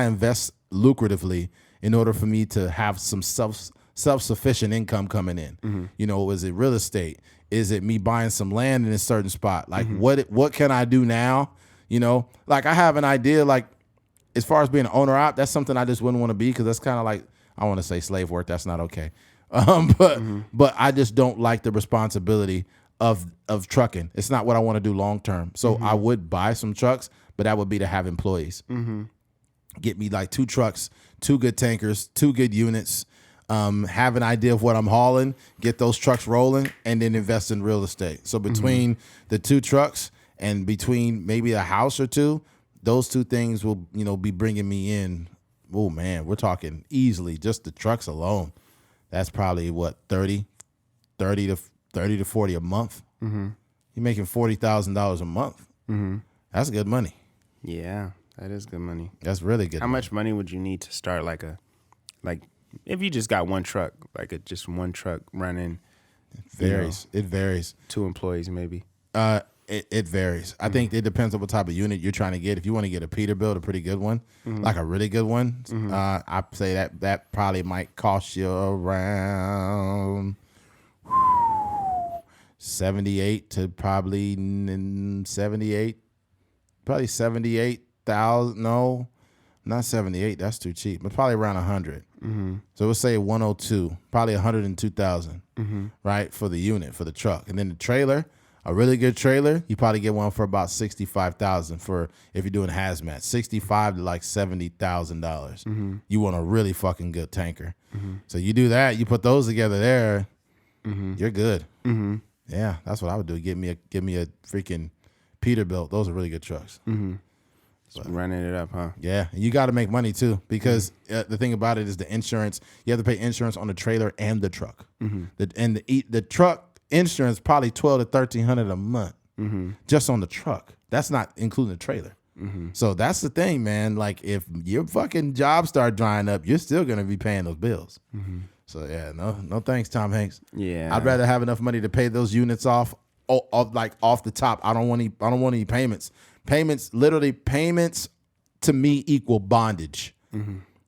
invest lucratively in order for me to have some self-sufficient income coming in? You know, is it real estate? Is it me buying some land in a certain spot? Like what can I do now? You know, like I have an idea, like as far as being an owner op, that's something I just wouldn't want to be, because that's kind of like, I want to say slave work. That's not okay. But I just don't like the responsibility of trucking. It's not what I want to do long term. So I would buy some trucks, but that would be to have employees. Get me like 2 trucks, 2 good tankers, 2 good units, have an idea of what I'm hauling, get those trucks rolling, and then invest in real estate. So between the 2 trucks and between maybe a house or 2, those 2 things will, you know, be bringing me in. Oh man, we're talking easily just the trucks alone. That's probably what, 30 to 40 a month. You're making $40,000 a month. That's good money. Yeah, that is good money. That's really good. How much money would you need to start like if you just got 1 truck, like just 1 truck running? Varies. It varies. 2 employees maybe. It varies. I think it depends on what type of unit you're trying to get. If you want to get a Peterbilt, a pretty good one, like a really good one, I say that probably might cost you around 78 to probably 78,000. No, not 78. That's too cheap. But probably around 100. So we'll say 102, probably 102,000, right, for the unit, for the truck. And then the trailer, a really good trailer, you probably get one for about 65,000 for if you're doing hazmat. 65 to like $70,000. You want a really fucking good tanker. So you do that, you put those together there, you're good. Yeah, that's what I would do. Give me a freaking Peterbilt. Those are really good trucks. Just running it up, huh? Yeah, and you got to make money too, because the thing about it is the insurance. You have to pay insurance on the trailer and the truck. The truck insurance probably $1,200 to $1,300 a month just on the truck. That's not including the trailer. So that's the thing, man. Like if your fucking job start drying up, you're still gonna be paying those bills. So yeah, no thanks, Tom Hanks. Yeah, I'd rather have enough money to pay those units off off the top. I don't want any payments. Payments to me equal bondage.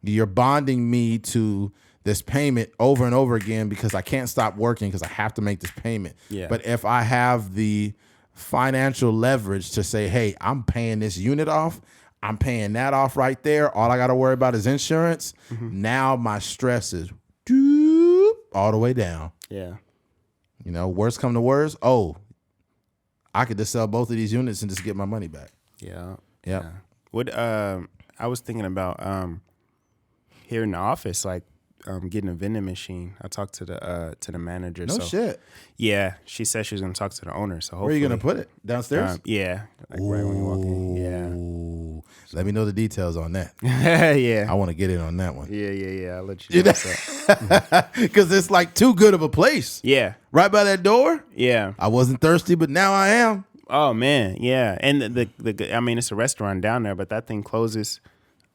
You're bonding me to this payment over and over again because I can't stop working because I have to make this payment. Yeah. But if I have the financial leverage to say, hey, I'm paying this unit off, I'm paying that off right there, all I got to worry about is insurance. Now my stress is all the way down. Yeah. You know, worst come to worst, I could just sell both of these units and just get my money back. Yeah. What I was thinking about here in the office, like getting a vending machine. I talked to the manager. No shit. Yeah, she said she was gonna talk to the owner. So hopefully, where are you gonna put it? Downstairs? Yeah, like right when you walk in. Yeah. Let me know the details on that. Yeah. I want to get in on that one. Yeah. I'll let you know. Because it's like too good of a place. Yeah. Right by that door. Yeah. I wasn't thirsty, but now I am. Oh man, yeah. And I mean, it's a restaurant down there, but that thing closes,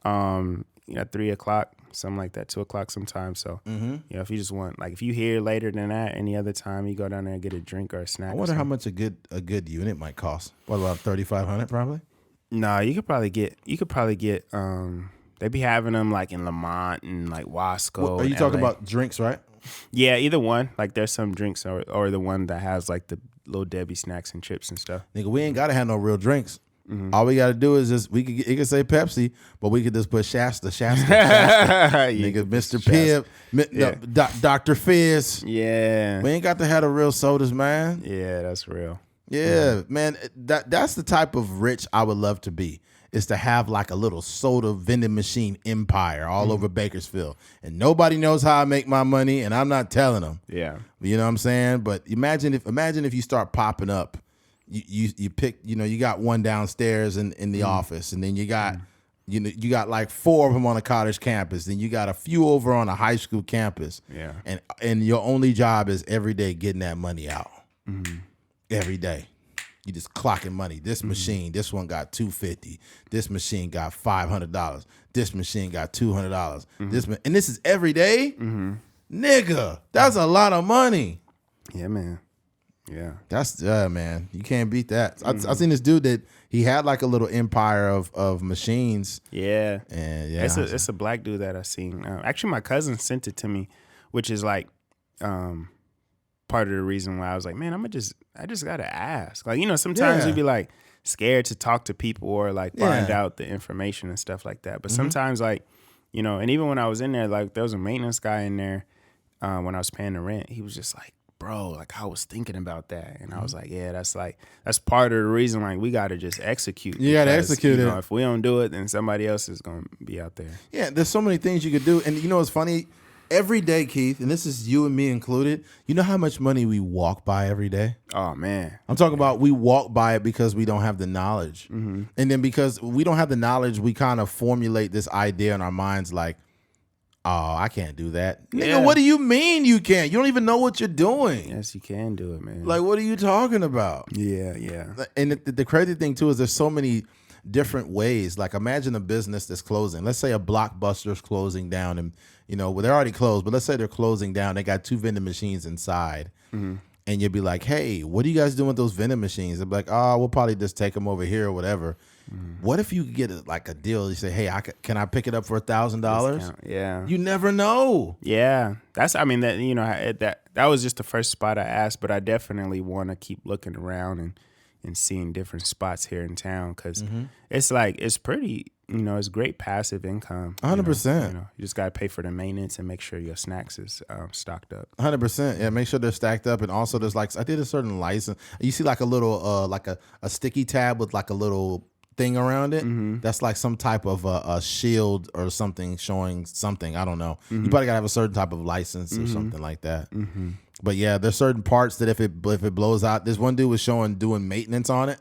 3:00, something like that, 2:00 sometimes. So, if you just want, like, if you here later than that, any other time, you go down there and get a drink or a snack. I wonder how much a good unit might cost. What, about $3,500 probably? No, you could probably get. They be having them like in Lamont and like Wasco. Are you talking about drinks, right? Yeah, either one. Like there's some drinks or the one that has like the Little Debbie snacks and chips and stuff. Nigga, we ain't gotta have no real drinks. All we got to do is just it could say Pepsi, but we could just put Shasta. Nigga, Mr. Pibb, Dr. Fizz. Yeah. We ain't got to have the real sodas, man. Yeah, that's real. Yeah, man. That's the type of rich I would love to be. Is to have like a little soda vending machine empire all over Bakersfield, and nobody knows how I make my money, and I'm not telling them. Yeah, you know what I'm saying. But imagine if you start popping up, you pick, you got one downstairs in the office, and then you got you got like 4 of them on a college campus, then you got a few over on a high school campus. Yeah, and your only job is every day getting that money out. Every day. You just clocking money. This machine, this one got $250. This machine got $500. This machine got $200. And this is every day? Nigga, that's a lot of money. Yeah, man. Yeah, that's man. You can't beat that. I seen this dude that he had like a little empire of machines. Yeah, and yeah, it's a black dude that I seen. Actually, my cousin sent it to me, which is like part of the reason why I was like, man, I just gotta ask. Like, sometimes you'd be like scared to talk to people or like find out the information and stuff like that. But sometimes like, and even when I was in there, like there was a maintenance guy in there when I was paying the rent. He was just like, bro, like I was thinking about that. And I was like, yeah, that's part of the reason like we gotta just execute. You gotta execute it. If we don't do it, then somebody else is gonna be out there. Yeah, there's so many things you could do. And it's funny? Every day, Keith, and this is you and me included, you know how much money we walk by every day? Oh, man. I'm talking about we walk by it because we don't have the knowledge. And then because we don't have the knowledge, we kind of formulate this idea in our minds like, oh, I can't do that. Yeah. Nigga, what do you mean you can't? You don't even know what you're doing. Yes, you can do it, man. Like, what are you talking about? Yeah, yeah. And the crazy thing, too, is there's so many different ways. Like, imagine a business that's closing. Let's say a Blockbuster's closing down, and well, they're already closed, but let's say they're closing down. They got 2 vending machines inside, and you'd be like, "Hey, what are you guys doing with those vending machines?" They'd be like, "Oh, we'll probably just take them over here or whatever." What if you get a deal? You say, "Hey, can I pick it up for $1,000?" Yeah, you never know. Yeah, that was just the first spot I asked, but I definitely want to keep looking around and seeing different spots here in town because it's like it's pretty. It's great passive income. 100%. You just got to pay for the maintenance and make sure your snacks is stocked up. 100%. Yeah, make sure they're stacked up. And also there's like, I did a certain license. You see like a little, like a sticky tab with like a little thing around it. That's like some type of a shield or something showing something. I don't know. You probably got to have a certain type of license or something like that. But yeah, there's certain parts that if it blows out, this one dude was doing maintenance on it.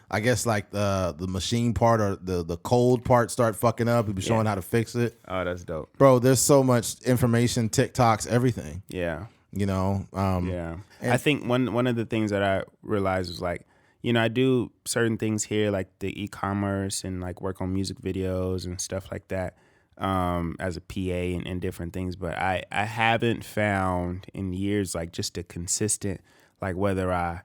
I guess like the machine part or the cold part start fucking up. He was showing how to fix it. Oh, that's dope, bro. There's so much information, TikToks, everything. Yeah, yeah. I think one of the things that I realized was like, I do certain things here like the e-commerce and like work on music videos and stuff like that. As a PA and different things, but I haven't found in years like just a consistent, like whether I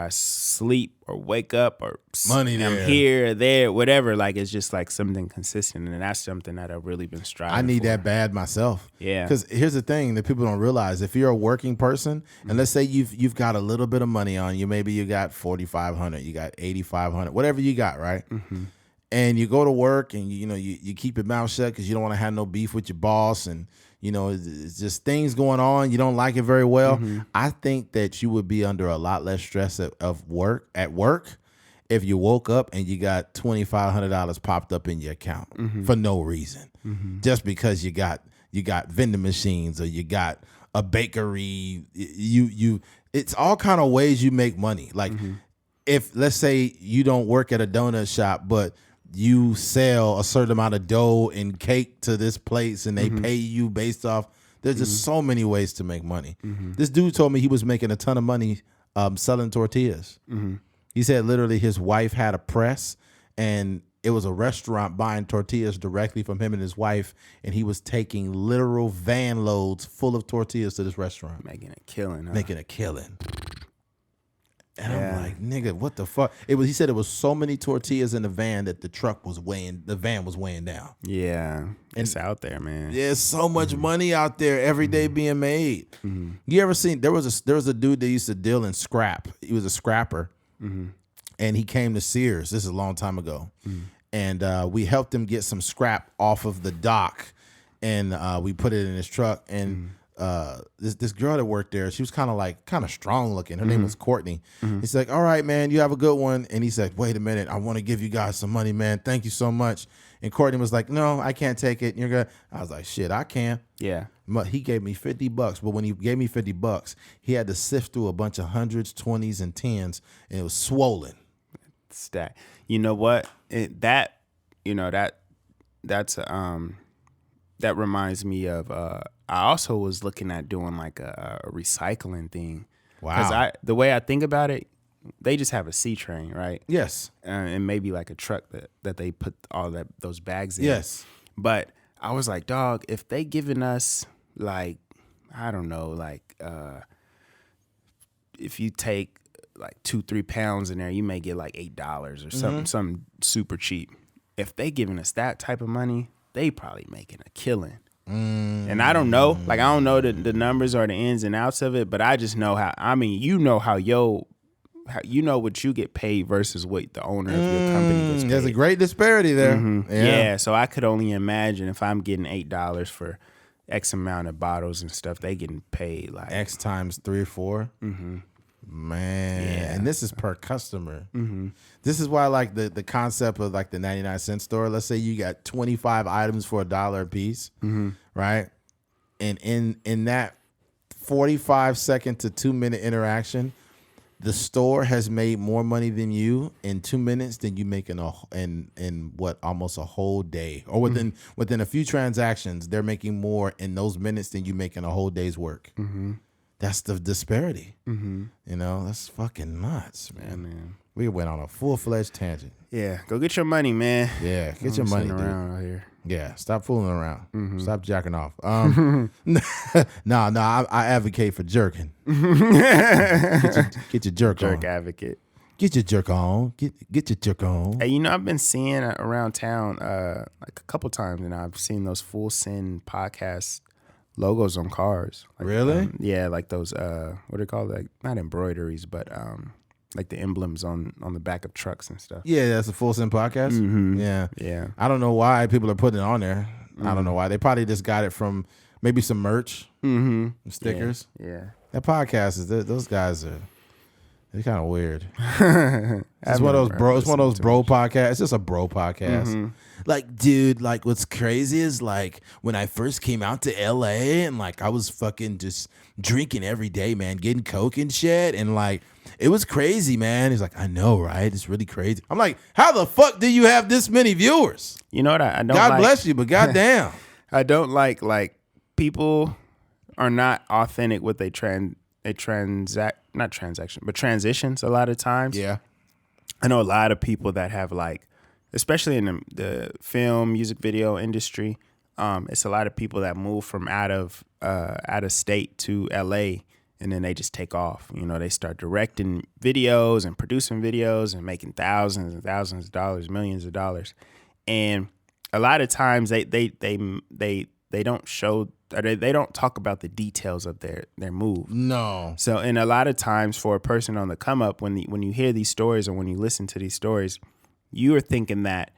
sleep or wake up or money I'm here or there, whatever, like it's just like something consistent, and that's something that I've really been striving I need for. that bad myself. Yeah, because here's the thing that people don't realize: if you're a working person, and let's say you've got a little bit of money on you, maybe you got $4,500, you got $8,500, whatever you got, right? And you go to work and you keep your mouth shut because you don't want to have no beef with your boss, and it's just things going on. You don't like it very well. I think that you would be under a lot less stress at work if you woke up and you got $2,500 popped up in your account for no reason, just because you got vending machines or you got a bakery. It's all kind of ways you make money. Like if let's say you don't work at a donut shop, but you sell a certain amount of dough and cake to this place and they pay you based off. There's just so many ways to make money. This dude told me he was making a ton of money selling tortillas. He said literally his wife had a press and it was a restaurant buying tortillas directly from him and his wife, and he was taking literal van loads full of tortillas to this restaurant. Making a killing. Making a killing. And I'm like, nigga, what the fuck? He said it was so many tortillas in the van that the van was weighing down. Yeah. It's out there, man. There's so much money out there every day being made. You ever seen, there was a dude that used to deal in scrap. He was a scrapper. and he came to Sears. This is a long time ago. And we helped him get some scrap off of the dock, and we put it in his truck. And this girl that worked there, she was kind of strong looking. Her name was Courtney. He's like, all right, man, you have a good one. And he said, wait a minute, I want to give you guys some money, man. Thank you so much. And Courtney was like, no, I can't take it. And you're good. I was like, shit, I can. Yeah. But he gave me $50. But when he gave me $50, he had to sift through a bunch of hundreds, 20s, and 10s, and it was swollen. Stack. You know what? That reminds me of. I also was looking at doing like a recycling thing. Wow. Because the way I think about it, they just have a C train, right? Yes. And maybe like a truck that they put all those bags in. Yes. But I was like, dog, if they giving us like, I don't know, like if you take like 2-3 pounds in there, you may get like $8 or something super cheap. If they giving us that type of money, they probably making a killing. And I don't know, like I don't know the numbers or the ins and outs of it, but I just know you know what you get paid versus what the owner of your company gets paid. There's a great disparity there. Yeah, so I could only imagine if I'm getting $8 for X amount of bottles and stuff, they getting paid like X times 3 or 4. Man, yeah. And this is per customer. This is why I like the concept of like the 99-cent store. Let's say you got 25 items for $1 a piece, right? And in that 45-second to 2-minute interaction, the store has made more money than you in 2 minutes than you make in almost a whole day, or within a few transactions, they're making more in those minutes than you make in a whole day's work. That's the disparity. You know, that's fucking nuts, man. Yeah, man. We went on a full-fledged tangent. Yeah, go get your money, man. Yeah, get your money, dude. Around out here. Yeah, stop fooling around. Stop jacking off. No, I advocate for jerking. Get your jerk on. Jerk advocate. Get your jerk on. Get your jerk on. Hey, you know, I've been seeing around town like a couple times, and I've seen those Full Send podcast logos on cars. Like, really? Yeah, like those what are they called? Like not embroideries, but like the emblems on the back of trucks and stuff. Yeah, that's a Full Send podcast. Yeah. I don't know why people are putting it on there. I don't know why. They probably just got it from maybe some merch, stickers. Yeah. That podcast is those guys are. They're kind of weird. It's one of those bro. It's one of those bro podcasts. It's just a bro podcast. Like, dude, like what's crazy is like when I first came out to LA and like I was fucking just drinking every day, man, getting coke and shit, and like it was crazy, man. He's like, I know, right? It's really crazy. I'm like, how the fuck do you have this many viewers? You know what? I don't. God bless you, but goddamn, I don't like people are not authentic with transitions a lot of times. Yeah. I know a lot of people that have like, especially in the film, music video industry, it's a lot of people that move from out of state to LA and then they just take off. You know, they start directing videos and producing videos and making thousands and thousands of dollars, millions of dollars. And a lot of times they don't show, or they don't talk about the details of their move. No. So, and a lot of times for a person on the come up, when you hear these stories or when you listen to these stories, you are thinking that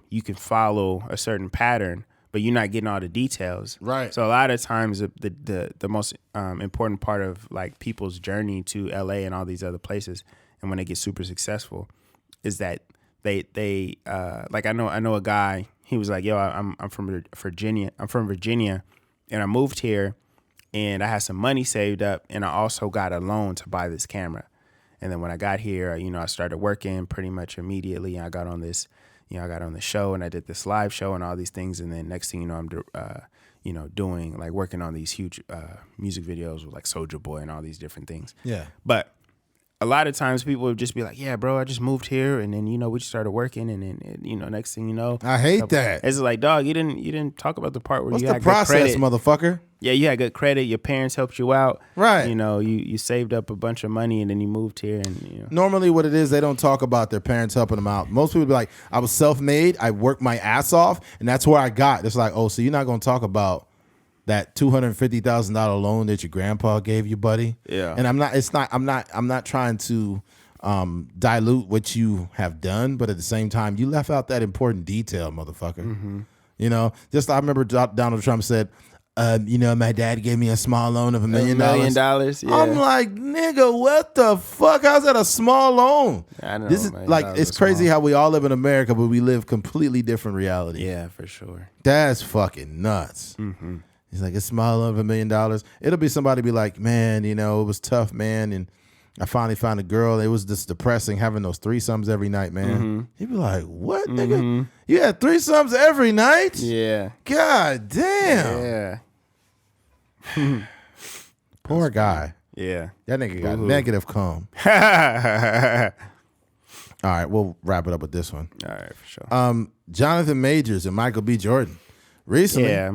you can follow a certain pattern, but you're not getting all the details. Right. So a lot of times the most important part of like people's journey to LA and all these other places, and when they get super successful, is that they like I know a guy. He was like, yo, I'm from Virginia. I'm from Virginia, and I moved here, and I had some money saved up, and I also got a loan to buy this camera. And then when I got here, you know, I started working pretty much immediately. I got on this, I got on the show, and I did this live show and all these things. And then next thing you know, I'm doing like working on these huge music videos with like Soulja Boy and all these different things. Yeah. But a lot of times people would just be like, yeah, bro, I just moved here. And then, we just started working. And then, next thing you know. I hate that. It's like, dog, you didn't talk about the part where What's you the had process, good credit. motherfucker? Yeah, you had good credit. Your parents helped you out. Right. You saved up a bunch of money and then you moved here. And Normally what it is, they don't talk about their parents helping them out. Most people be like, I was self-made. I worked my ass off. And that's where I got. It's like, oh, so you're not going to talk about that $250,000 loan that your grandpa gave you, buddy? Yeah. And I'm not trying to dilute what you have done, but at the same time, you left out that important detail, motherfucker. Mm-hmm. You know, just I remember Donald Trump said, you know, my dad gave me a small loan of $1 million. $1 million, yeah. I'm like, nigga, what the fuck? How's that a small loan? I know. This is like, it's crazy how we all live in America, but we live completely different reality. Yeah, for sure. That's fucking nuts. Mm-hmm. He's like, a small loan of $1 million. It'll be somebody be like, man, you know, it was tough, man, and I finally found a girl. It was just depressing having those threesomes every night, man. Mm-hmm. He'd be like, what, nigga? You had threesomes every night? Yeah. God damn. Yeah. Poor guy. Yeah. That nigga got negative cum. All right, we'll wrap it up with this one. All right, for sure. Johnathon Majors and Michael B. Jordan. Recently, yeah,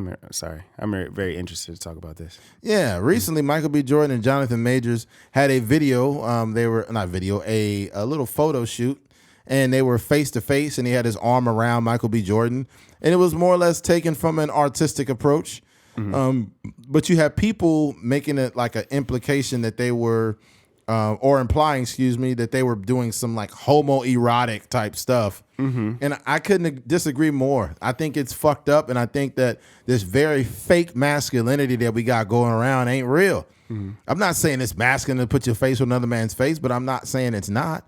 I'm very interested to talk about this. Yeah, recently Michael B. Jordan and Johnathon Majors had a video. They were not video, a little photo shoot, and they were face to face, and he had his arm around Michael B. Jordan, and it was more or less taken from an artistic approach. Mm-hmm. But you have people making it like an implication that they were, or implying, excuse me, that they were doing some like homoerotic type stuff. Mm-hmm. And I couldn't disagree more. I think it's fucked up, and I think that this very fake masculinity that we got going around ain't real. Mm-hmm. I'm not saying it's masculine to put your face on another man's face, but I'm not saying it's not.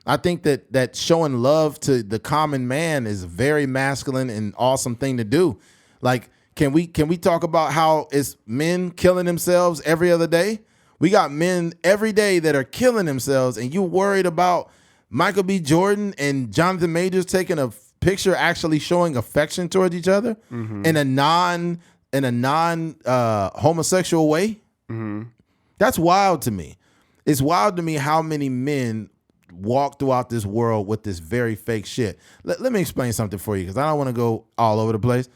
I think that showing love to the common man is a very masculine and awesome thing to do. Like, can we talk about how it's men killing themselves every other day? We got men every day that are killing themselves, and you worried about Michael B. Jordan and Johnathon Majors taking a picture actually showing affection towards each other in a non homosexual way? Mm-hmm. That's wild to me. It's wild to me how many men walk throughout this world with this very fake shit. Let me explain something for you, because I don't want to go all over the place.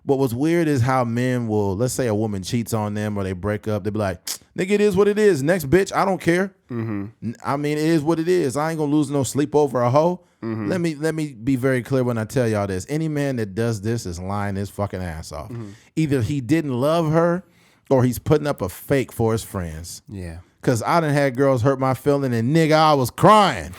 But what's weird is how men will, let's say a woman cheats on them or they break up, they'll be like, nigga, it is what it is. Next bitch, I don't care. Mm-hmm. I mean, it is what it is. I ain't gonna lose no sleep over a hoe. Mm-hmm. Let me be very clear when I tell y'all this. Any man that does this is lying his fucking ass off. Mm-hmm. Either he didn't love her or he's putting up a fake for his friends. Yeah. Because I done had girls hurt my feeling, and nigga, I was crying.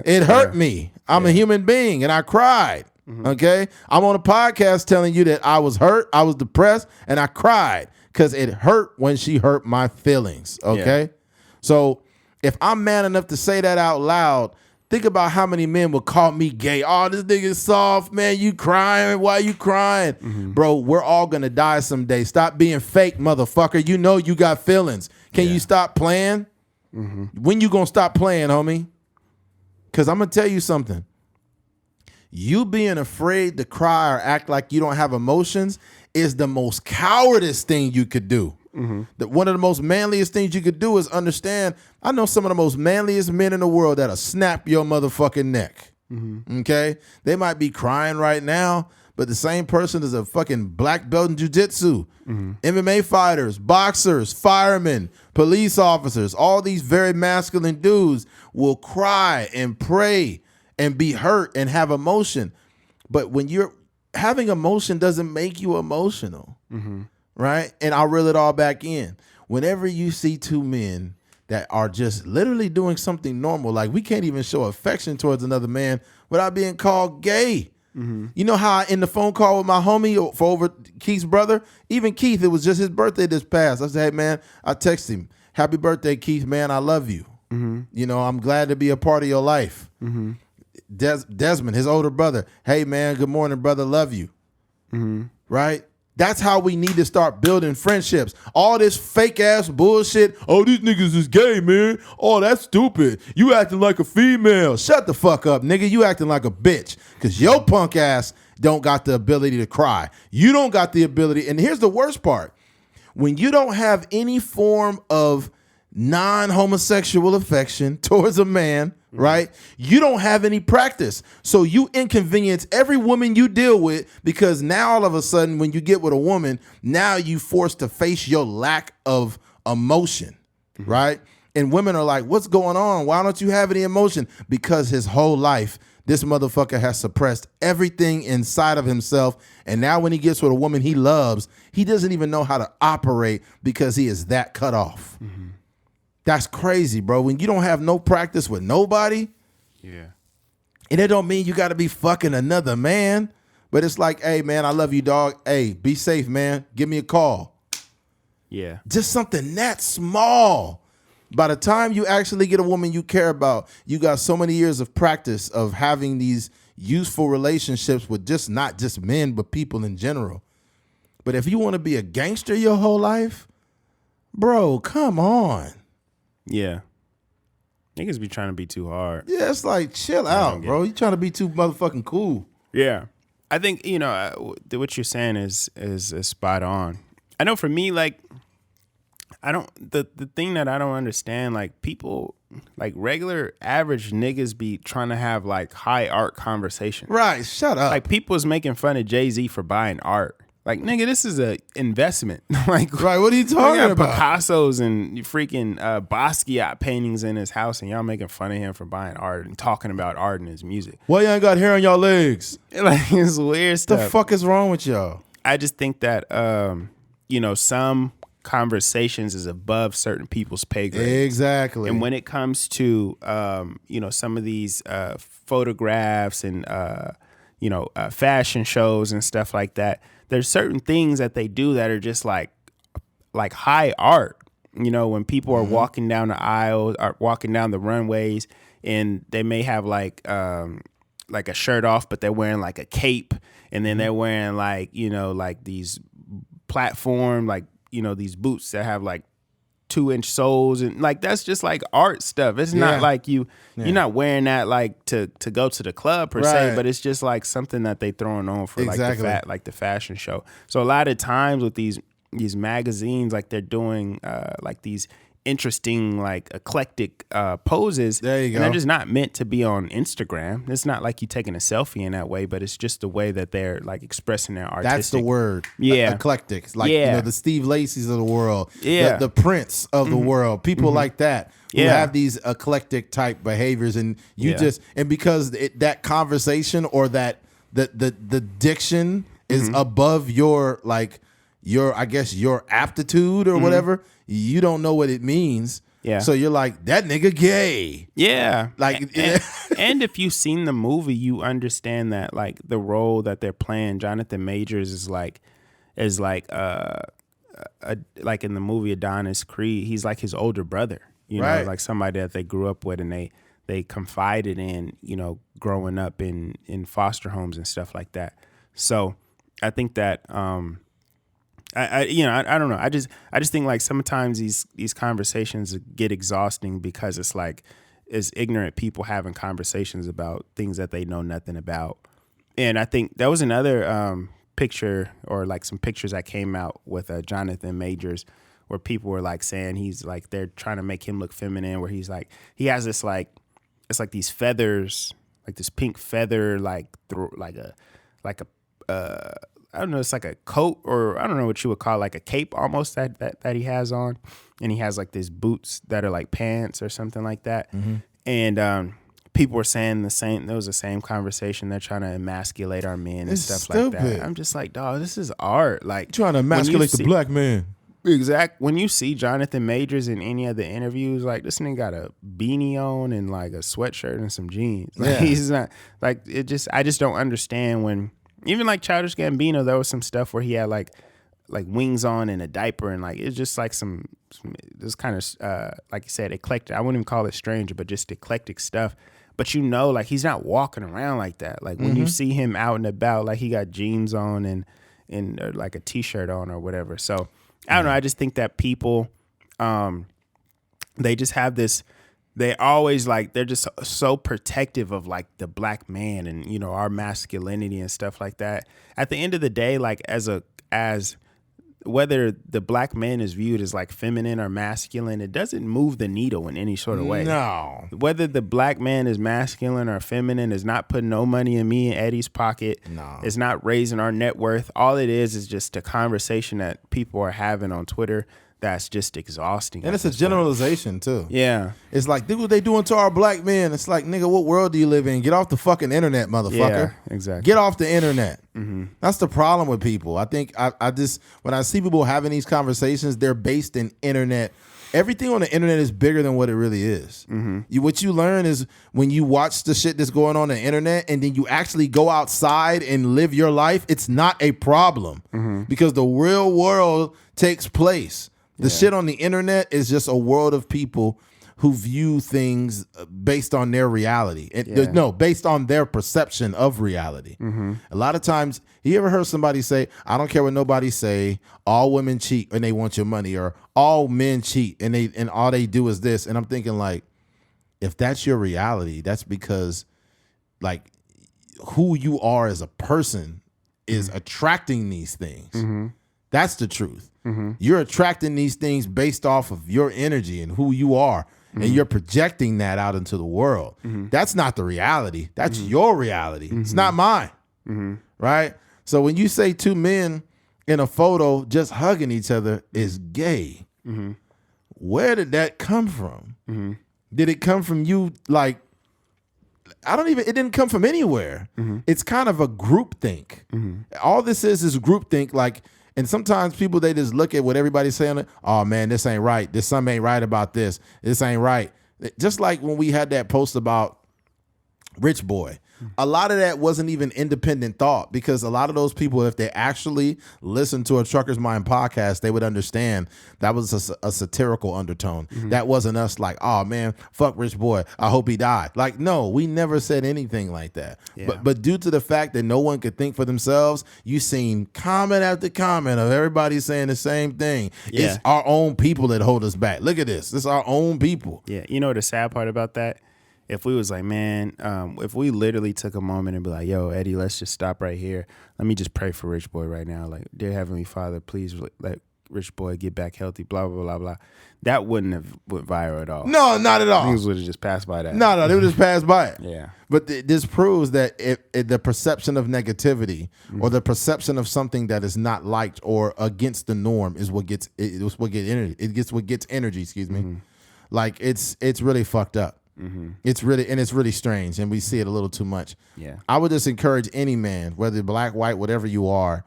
It hurt me. I'm a human being, and I cried. Mm-hmm. Okay? I'm on a podcast telling you that I was hurt, I was depressed, and I cried because it hurt when she hurt my feelings. Okay? Yeah. So if I'm man enough to say that out loud, think about how many men would call me gay. Oh, this nigga's soft, man. You crying? Why you crying? Mm-hmm. Bro, we're all going to die someday. Stop being fake, motherfucker. You know you got feelings. Can you stop playing? Mm-hmm. When you going to stop playing, homie? Because I'm going to tell you something. You being afraid to cry or act like you don't have emotions is the most cowardice thing you could do. Mm-hmm. One of the most manliest things you could do is understand, I know some of the most manliest men in the world that'll snap your motherfucking neck. Mm-hmm. Okay? They might be crying right now, but the same person is a fucking black belt in jiu-jitsu. Mm-hmm. MMA fighters, boxers, firemen, police officers, all these very masculine dudes will cry and pray and be hurt and have emotion. But when you're having emotion doesn't make you emotional. Mm-hmm. Right? And I'll reel it all back in. Whenever you see two men that are just literally doing something normal, like we can't even show affection towards another man without being called gay. Mm-hmm. You know how I end the phone call with my homie for over Keith's brother? Even Keith, it was just his birthday this past. I said, hey, man, I text him, happy birthday, Keith, man, I love you. Mm-hmm. You know, I'm glad to be a part of your life. Mm-hmm. Desmond, his older brother, hey, man, good morning, brother, love you. Mm-hmm. Right? That's how we need to start building friendships. All this fake ass bullshit. Oh, these niggas is gay, man. Oh, that's stupid. You acting like a female. Shut the fuck up, nigga. You acting like a bitch. Because your punk ass don't got the ability to cry. You don't got the ability. And here's the worst part. When you don't have any form of non-homosexual affection towards a man, right? You don't have any practice. So you inconvenience every woman you deal with, because now all of a sudden when you get with a woman, now you forced to face your lack of emotion, right? And women are like, what's going on? Why don't you have any emotion? Because his whole life, this motherfucker has suppressed everything inside of himself. And now when he gets with a woman he loves, he doesn't even know how to operate because he is that cut off. Mm-hmm. That's crazy, bro. When you don't have no practice with nobody. Yeah. And it don't mean you got to be fucking another man. But it's like, hey, man, I love you, dog. Hey, be safe, man. Give me a call. Yeah. Just something that small. By the time you actually get a woman you care about, you got so many years of practice of having these useful relationships with just not just men, but people in general. But if you want to be a gangster your whole life, bro, come on. Yeah. Niggas be trying to be too hard. Yeah, it's like, chill out, bro. You trying to be too motherfucking cool. Yeah. I think, what you're saying is spot on. I know for me, like, the thing that I don't understand, like, people, like, regular average niggas be trying to have, like, high art conversation. Right, shut up. Like, people's making fun of Jay-Z for buying art. Like, nigga, this is a investment. Like, right, what are you talking about? Picasso's and freaking Basquiat paintings in his house, and y'all making fun of him for buying art and talking about art in his music. Why y'all ain't got hair on y'all legs? Like, it's weird stuff. The fuck is wrong with y'all? I just think that, some conversations is above certain people's pay grade. Exactly. And when it comes to, some of these photographs and, fashion shows and stuff like that, there's certain things that they do that are just like high art. When people are walking down the aisles or walking down the runways, and they may have like a shirt off, but they're wearing like a cape, and then they're wearing like these platform, these boots that have like 2-inch soles, and like that's just like art stuff. It's not like you're not wearing that like to go to the club per se, but it's just like something that they throwing on for like the fashion show. So a lot of times with these magazines, like they're doing like these interesting, like eclectic poses. There you go. And they're just not meant to be on Instagram. It's not like you taking a selfie in that way, but it's just the way that they're like expressing their artistic. That's the word. Yeah. Eclectic. Like, the Steve Lacy's of the world. Yeah. The Prince of the world. People like that who have these eclectic type behaviors, and you and because that conversation or that the diction is above your I guess your aptitude or whatever, you don't know what it means. Yeah. So you're like, that nigga gay. Yeah. Like, and if you've seen the movie, you understand that like the role that they're playing, Jonathan Majors is like in the movie Adonis Creed, he's like his older brother, like somebody that they grew up with and they confided in, growing up in foster homes and stuff like that. So I think that, I don't know. I just think like sometimes these conversations get exhausting because it's like it's ignorant people having conversations about things that they know nothing about. And I think that was another picture or like some pictures that came out with Jonathan Majors where people were like saying he's like they're trying to make him look feminine, where he's like he has this like it's like these feathers, like this pink feather I don't know, it's like a coat, or I don't know what you would call like a cape almost that he has on. And he has like these boots that are like pants or something like that. And people were saying there was the same conversation. They're trying to emasculate our men and stuff like that. I'm just like, dog, this is art. Like trying to emasculate the black man. Exact. When you see Jonathan Majors in any of the interviews, like this nigga got a beanie on and like a sweatshirt and some jeans. Like, he's not like it. I just don't understand when. Even like Childish Gambino, there was some stuff where he had like wings on and a diaper, and like it's just like some this kind of like you said, eclectic. I wouldn't even call it strange, but just eclectic stuff. But like he's not walking around like that. Like when you see him out and about, like he got jeans on and or like a t-shirt on or whatever. So I don't know. I just think that people they just have this. They always like they're just so protective of like the black man and our masculinity and stuff like that. At the end of the day, like as whether the black man is viewed as like feminine or masculine, it doesn't move the needle in any sort of way. No. Whether the black man is masculine or feminine is not putting no money in me and Eddie's pocket. No. It's not raising our net worth. All it is just a conversation that people are having on Twitter. That's just exhausting. And it's a generalization too. Yeah. It's like, look what they doing to our black men. It's like, nigga, what world do you live in? Get off the fucking internet, motherfucker. Yeah, exactly. Get off the internet. That's the problem with people. I think I just, when I see people having these conversations, they're based in internet everything on the internet is bigger than what it really is. What you learn is when you watch the shit that's going on the internet and then you actually go outside and live your life, it's not a problem because the real world takes place. The shit on the internet is just a world of people who view things based on their reality. No, based on their perception of reality. A lot of times, you ever heard somebody say, I don't care what nobody say, all women cheat and they want your money, or all men cheat and all they do is this. And I'm thinking, like, if that's your reality, that's because like who you are as a person is attracting these things. That's the truth. You're attracting these things based off of your energy and who you are. And you're projecting that out into the world. That's not the reality. That's your reality. It's not mine. Right? So when you say two men in a photo just hugging each other is gay, where did that come from? Did it come from you? Like, it didn't come from anywhere. It's kind of a group think. All this is group think. Like, and sometimes people, they just look at what everybody's saying. Oh man, this ain't right. This something ain't right about this. This ain't right. Just like when we had that post about Rich Boy. A lot of that wasn't even independent thought, because a lot of those people, if they actually listened to a Trucker's Mind podcast, they would understand that was a satirical undertone. That wasn't us like, oh man, fuck Rich Boy, I hope he died. Like, no, we never said anything like that. But due to the fact that no one could think for themselves, you seen comment after comment of everybody saying the same thing. It's our own people that hold us back. Look at this. This is our own people. Yeah. You know the sad part about that? If we was like, man, if we literally took a moment and be like, yo, Eddie, let's just stop right here. Let me just pray for Rich Boy right now. Like, dear Heavenly Father, please let Rich Boy get back healthy, blah, blah, blah, blah. That wouldn't have went viral at all. No, not at all. Things would have just passed by that. No, they would just pass by it. Yeah. But this proves that the perception of negativity or the perception of something that is not liked or against the norm is what gets energy. What gets energy, excuse me. Like, it's really fucked up. It's really strange, and we see it a little too much. Yeah, I would just encourage any man, whether black, white, whatever you are,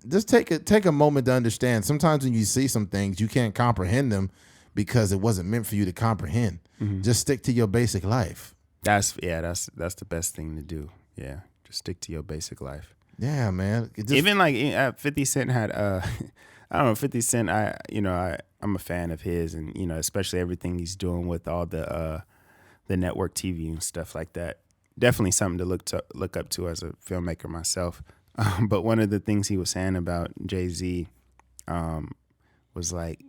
just take a moment to understand. Sometimes when you see some things, you can't comprehend them because it wasn't meant for you to comprehend. Just stick to your basic life. That's the best thing to do. Yeah, just stick to your basic life. Yeah, man. Even like 50 Cent had I don't know, 50 Cent, I'm a fan of his, and especially everything he's doing with all the network TV and stuff like that. Definitely something to look up to as a filmmaker myself. But one of the things he was saying about Jay-Z was like,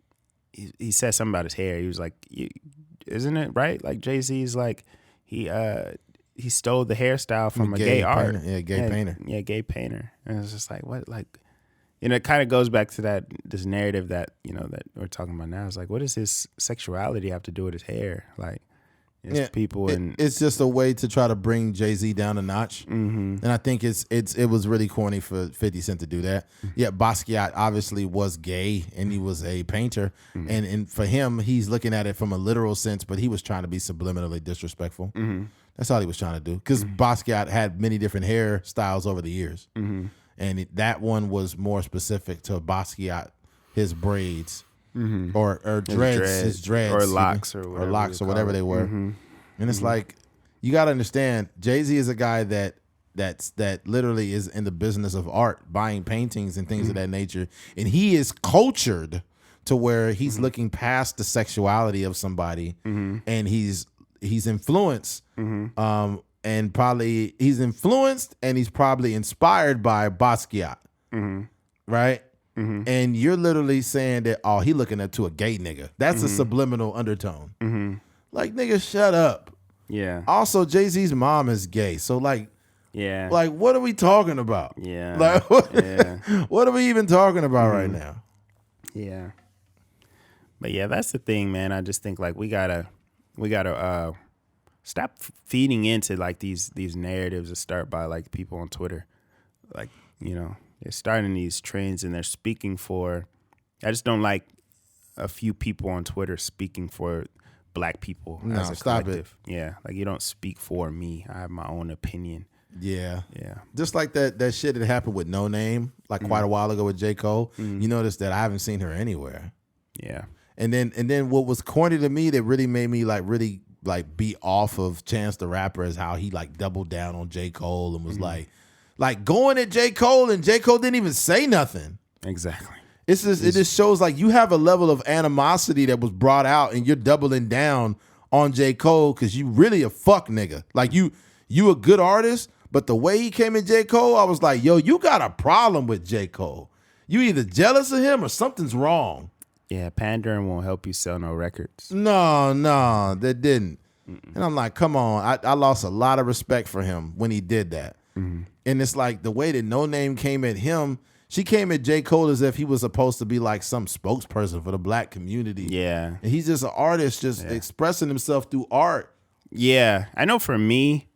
he said something about his hair. He was like, isn't it right? Like, Jay-Z's like, he stole the hairstyle from a gay art. Painter. Yeah, gay painter. And it's just like, what? Like, it kind of goes back to this narrative that, that we're talking about now. It's like, what does his sexuality have to do with his hair? Like, it's people, and it's just a way to try to bring Jay-Z down a notch. And I think it was really corny for 50 Cent to do that. Yeah, Basquiat obviously was gay and he was a painter, and for him, he's looking at it from a literal sense, but he was trying to be subliminally disrespectful. That's all he was trying to do, because Basquiat had many different hairstyles over the years. And that one was more specific to Basquiat, his braids, or dreads, his dreads, or locks, or whatever they were. And it's like, you got to understand, Jay-Z is a guy that literally is in the business of art, buying paintings and things of that nature, and he is cultured to where he's looking past the sexuality of somebody, and he's influenced. And probably he's influenced and he's probably inspired by Basquiat, right? And you're literally saying that, oh, he looking up to a gay nigga. That's a subliminal undertone. Like, nigga, shut up. Yeah. Also, Jay-Z's mom is gay, so like, what are we talking about? Yeah. Like, what are we even talking about right now? Yeah. But yeah, that's the thing, man. I just think like we gotta stop feeding into like these narratives that start by like people on Twitter. Like, they're starting these trends and they're speaking for, I just don't like a few people on Twitter speaking for black people as a collective. Yeah. Like, you don't speak for me. I have my own opinion. Yeah. Just like that shit that happened with No Name, like quite a while ago with J. Cole. You notice that I haven't seen her anywhere. Yeah. And then what was corny to me that really made me really be off of Chance the Rapper is how he like doubled down on J. Cole and was like going at J. Cole, and J. Cole didn't even say nothing. Exactly. It just shows like you have a level of animosity that was brought out, and you're doubling down on J. Cole because you really a fuck nigga. Like you a good artist, but the way he came at J. Cole, I was like, yo, you got a problem with J. Cole. You either jealous of him or something's wrong. Yeah, pandering won't help you sell no records. No, that didn't. Mm-mm. And I'm like, come on. I lost a lot of respect for him when he did that. Mm-hmm. And it's like the way that No Name came at him, she came at J. Cole as if he was supposed to be like some spokesperson for the black community. Yeah. And he's just an artist just expressing himself through art. Yeah. I know for me,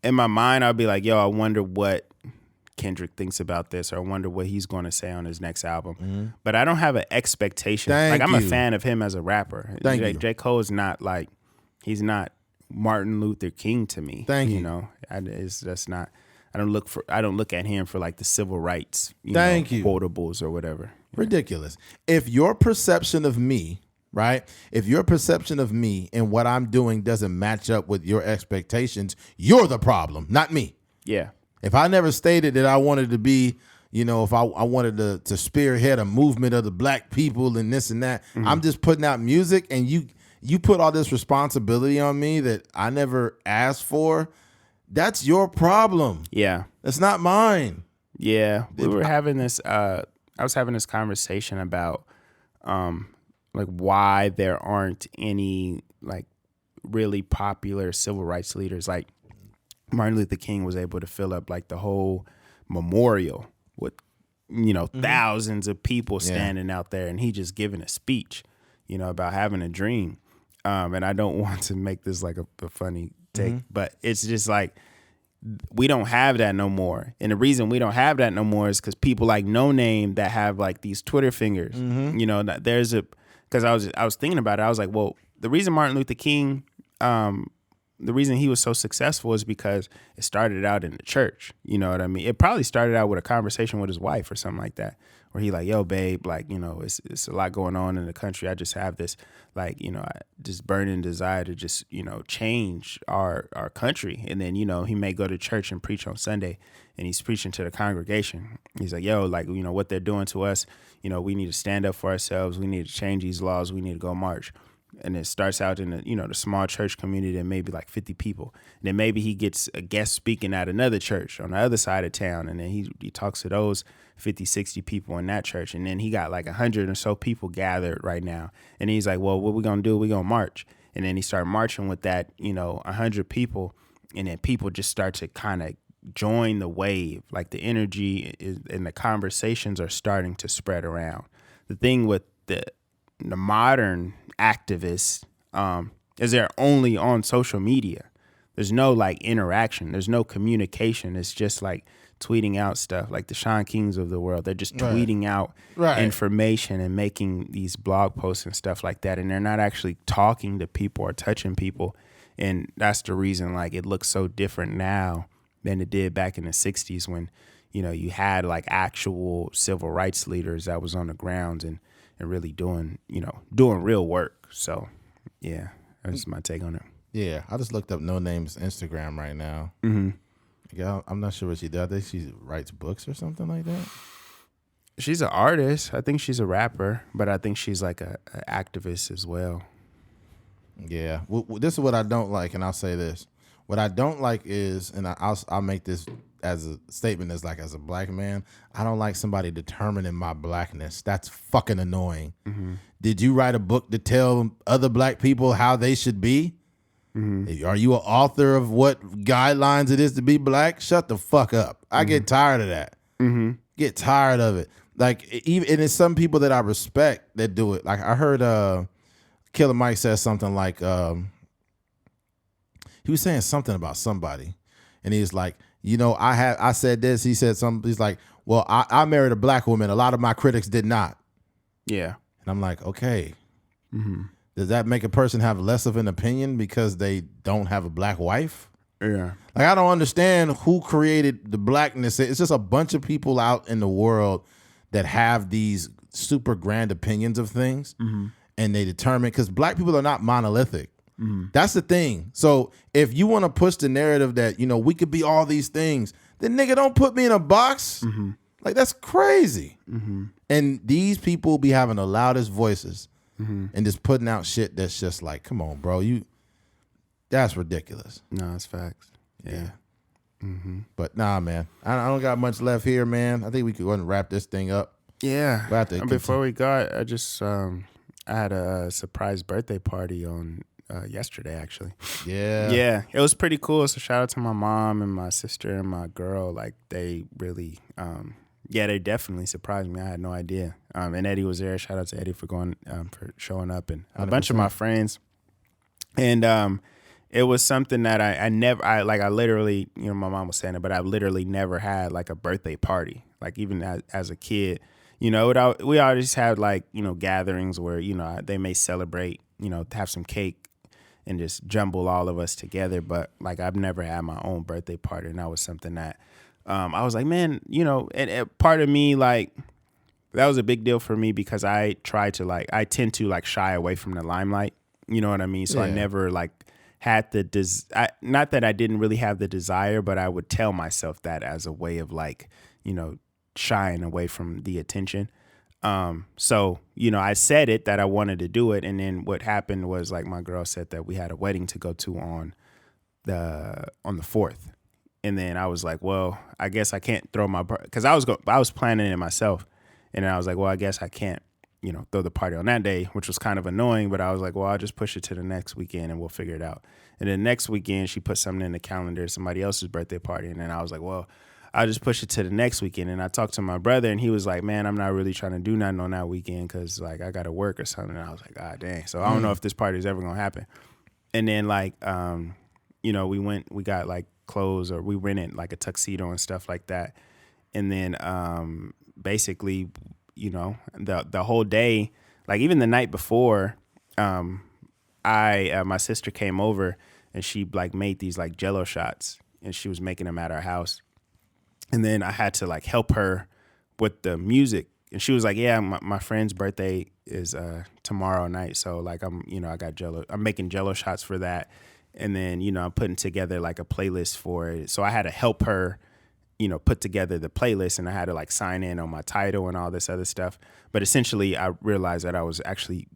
in my mind, I'll be like, yo, I wonder what Kendrick thinks about this, or I wonder what he's going to say on his next album. Mm-hmm. But I don't have an expectation. I'm a fan of him as a rapper. J. Cole is not like, he's not Martin Luther King to me. You know, that's not. I don't look at him for like the civil rights, quotables or whatever. Ridiculous. If your perception of me, right? If your perception of me and what I'm doing doesn't match up with your expectations, you're the problem, not me. Yeah. If I never stated that I wanted to be, if I wanted to spearhead a movement of the black people and this and that, mm-hmm. I'm just putting out music, and you put all this responsibility on me that I never asked for. That's your problem. Yeah. That's not mine. Yeah. We were having this, I was having this conversation about like why there aren't any like really popular civil rights leaders. Like Martin Luther King was able to fill up like the whole memorial with, mm-hmm. thousands of people standing out there, and he just giving a speech, about having a dream. And I don't want to make this like a funny take, mm-hmm. but it's just like, we don't have that no more. And the reason we don't have that no more is because people like No Name that have like these Twitter fingers, mm-hmm. That there's because I was thinking about it. I was like, well, the reason Martin Luther King, the reason he was so successful is because it started out in the church. You know what I mean? It probably started out with a conversation with his wife or something like that, where he like, yo, babe, like, it's a lot going on in the country. I just have this, like, this burning desire to just, change our country. And then, he may go to church and preach on Sunday, and he's preaching to the congregation. He's like, yo, like, what they're doing to us, we need to stand up for ourselves. We need to change these laws. We need to go march. And it starts out in the small church community that maybe like 50 people. And then maybe he gets a guest speaking at another church on the other side of town. And then he talks to those 50, 60 people in that church. And then he got like 100 or so people gathered right now. And he's like, well, what we going to do? We're going to march. And then he started marching with that, 100 people. And then people just start to kind of join the wave. Like the energy and the conversations are starting to spread around. The thing with the modern activists is they're only on social media. There's no like interaction. There's no communication. It's just like tweeting out stuff, like the Sean Kings of the world. They're just tweeting out information and making these blog posts and stuff like that. And they're not actually talking to people or touching people. And that's the reason like it looks so different now than it did back in the 60s when, you had like actual civil rights leaders that was on the grounds and really doing real work. So, yeah, that's my take on it. Yeah, I just looked up No Name's Instagram right now. Mm-hmm. Yeah, I'm not sure what she does. I think she writes books or something like that. She's an artist. I think she's a rapper, but I think she's like an activist as well. Yeah, well, this is what I don't like, and I'll say this. What I don't like is, and I'll make this as a statement as a black man, I don't like somebody determining my blackness. That's fucking annoying. Mm-hmm. Did you write a book to tell other black people how they should be? Mm-hmm. Are you an author of what guidelines it is to be black? Shut the fuck up. I get tired of that. Mm-hmm. Get tired of it. Like, even, and it's some people that I respect that do it. Like, I heard Killer Mike said something like, he was saying something about somebody, and he's like, I said this. He said something. He's like, well, I married a black woman. A lot of my critics did not. Yeah. And I'm like, okay. Mm-hmm. Does that make a person have less of an opinion because they don't have a black wife? Yeah. Like, I don't understand who created the blackness. It's just a bunch of people out in the world that have these super grand opinions of things, and they determine, because black people are not monolithic. That's the thing. So if you want to push the narrative that, we could be all these things, then nigga, don't put me in a box. Like, that's crazy. And these people be having the loudest voices and just putting out shit that's just like, come on, bro, that's ridiculous. No, it's facts. Yeah. But nah, man, I don't got much left here, man. I think we could go ahead and wrap this thing up. Yeah. And before we go, I just I had a surprise birthday party on yesterday, actually. Yeah, it was pretty cool. So shout out to my mom and my sister and my girl. Like, they really, they definitely surprised me. I had no idea. And Eddie was there. Shout out to Eddie for showing up, and a 100%. Bunch of my friends. And it was something that I literally, my mom was saying it, but I literally never had like a birthday party. Like, even as a kid, we always had like, gatherings where, they may celebrate, have some cake and just jumble all of us together. But like, I've never had my own birthday party. And that was something that I was like, man, and part of me, like, that was a big deal for me because I tend to like shy away from the limelight. You know what I mean? So I never like had not that I didn't really have the desire, but I would tell myself that as a way of like, shying away from the attention. So, I said it that I wanted to do it. And then what happened was, like, my girl said that we had a wedding to go to on the 4th. And then I was like, well, I guess I can't throw because I was planning it myself. And then I was like, well, I guess I can't, throw the party on that day, which was kind of annoying. But I was like, well, I'll just push it to the next weekend and we'll figure it out. And then next weekend, she put something in the calendar, somebody else's birthday party. And then I was like, well, I'll just push it to the next weekend. And I talked to my brother, and he was like, man, I'm not really trying to do nothing on that weekend because, like, I got to work or something. And I was like, God dang. So I don't know if this party is ever going to happen. And then, like, we got, like, clothes, or we rented, like, a tuxedo and stuff like that. And then basically, the whole day, like, even the night before, my sister came over, and she, like, made these, like, Jell-O shots, and she was making them at our house. And then I had to like help her with the music. And she was like, yeah, my friend's birthday is tomorrow night. So like, I'm making Jell-O shots for that. And then, I'm putting together like a playlist for it. So I had to help her, put together the playlist, and I had to like sign in on my title and all this other stuff. But essentially I realized that I was actually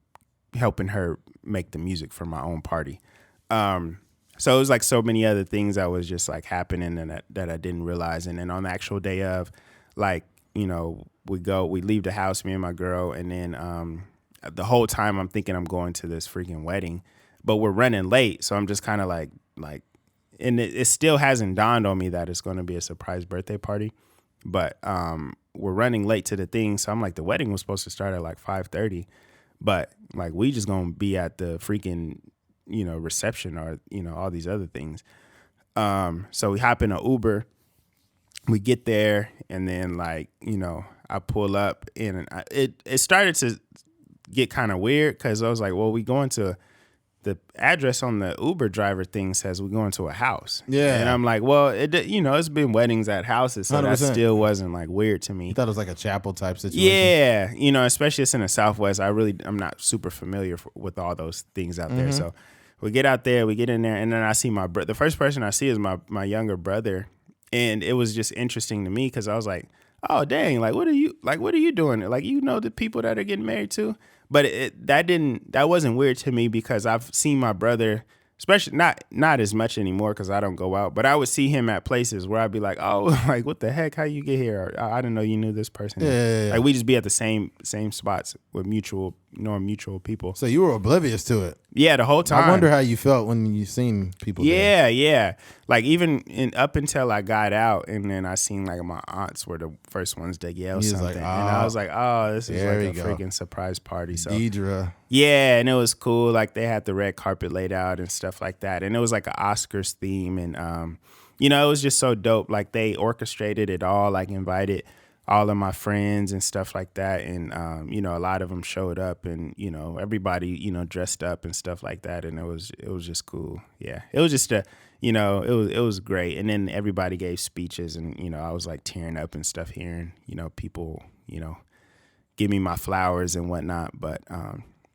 helping her make the music for my own party. So it was like so many other things that was just like happening and that I didn't realize. And then on the actual day of, like, we leave the house, me and my girl, and then the whole time I'm thinking I'm going to this freaking wedding, but we're running late. So I'm just kind of like, and it still hasn't dawned on me that it's going to be a surprise birthday party, but we're running late to the thing. So I'm like, the wedding was supposed to start at like 5:30, but like, we just going to be at the freaking reception or, all these other things. So we hop in an Uber, we get there, and then like, I pull up, and it started to get kind of weird because I was like, well, we going to the address on the Uber driver thing says we're going to a house. Yeah. And I'm like, well, it's been weddings at houses, so 100%. That still wasn't like weird to me. You thought it was like a chapel type situation? Yeah. Especially it's in the Southwest. I'm not super familiar with all those things out there. So we get out there, we get in there, and then I see the first person I see is my younger brother. And it was just interesting to me because I was like, oh, dang, like, what are you doing? Like, the people that are getting married too? But that wasn't weird to me because I've seen my brother, especially not as much anymore because I don't go out, but I would see him at places where I'd be like, oh, like, what the heck? How you get here? Or, I didn't know you knew this person. Yeah. Like, we just be at the same spots with mutual people. So you were oblivious to it. Yeah, the whole time. I wonder how you felt when you seen people. Yeah. Like, even up until I got out, and then I seen like my aunts were the first ones to yell something, like, and I was like, oh, this is like a freaking surprise party. So Deidre. Yeah, and it was cool. Like, they had the red carpet laid out and stuff like that, and it was like an Oscars theme, and it was just so dope. Like, they orchestrated it all, like invited all of my friends and stuff like that. And, a lot of them showed up, and, everybody, dressed up and stuff like that. And it was just cool. Yeah. It was just it was great. And then everybody gave speeches, and, I was like tearing up and stuff, hearing, people, give me my flowers and whatnot. But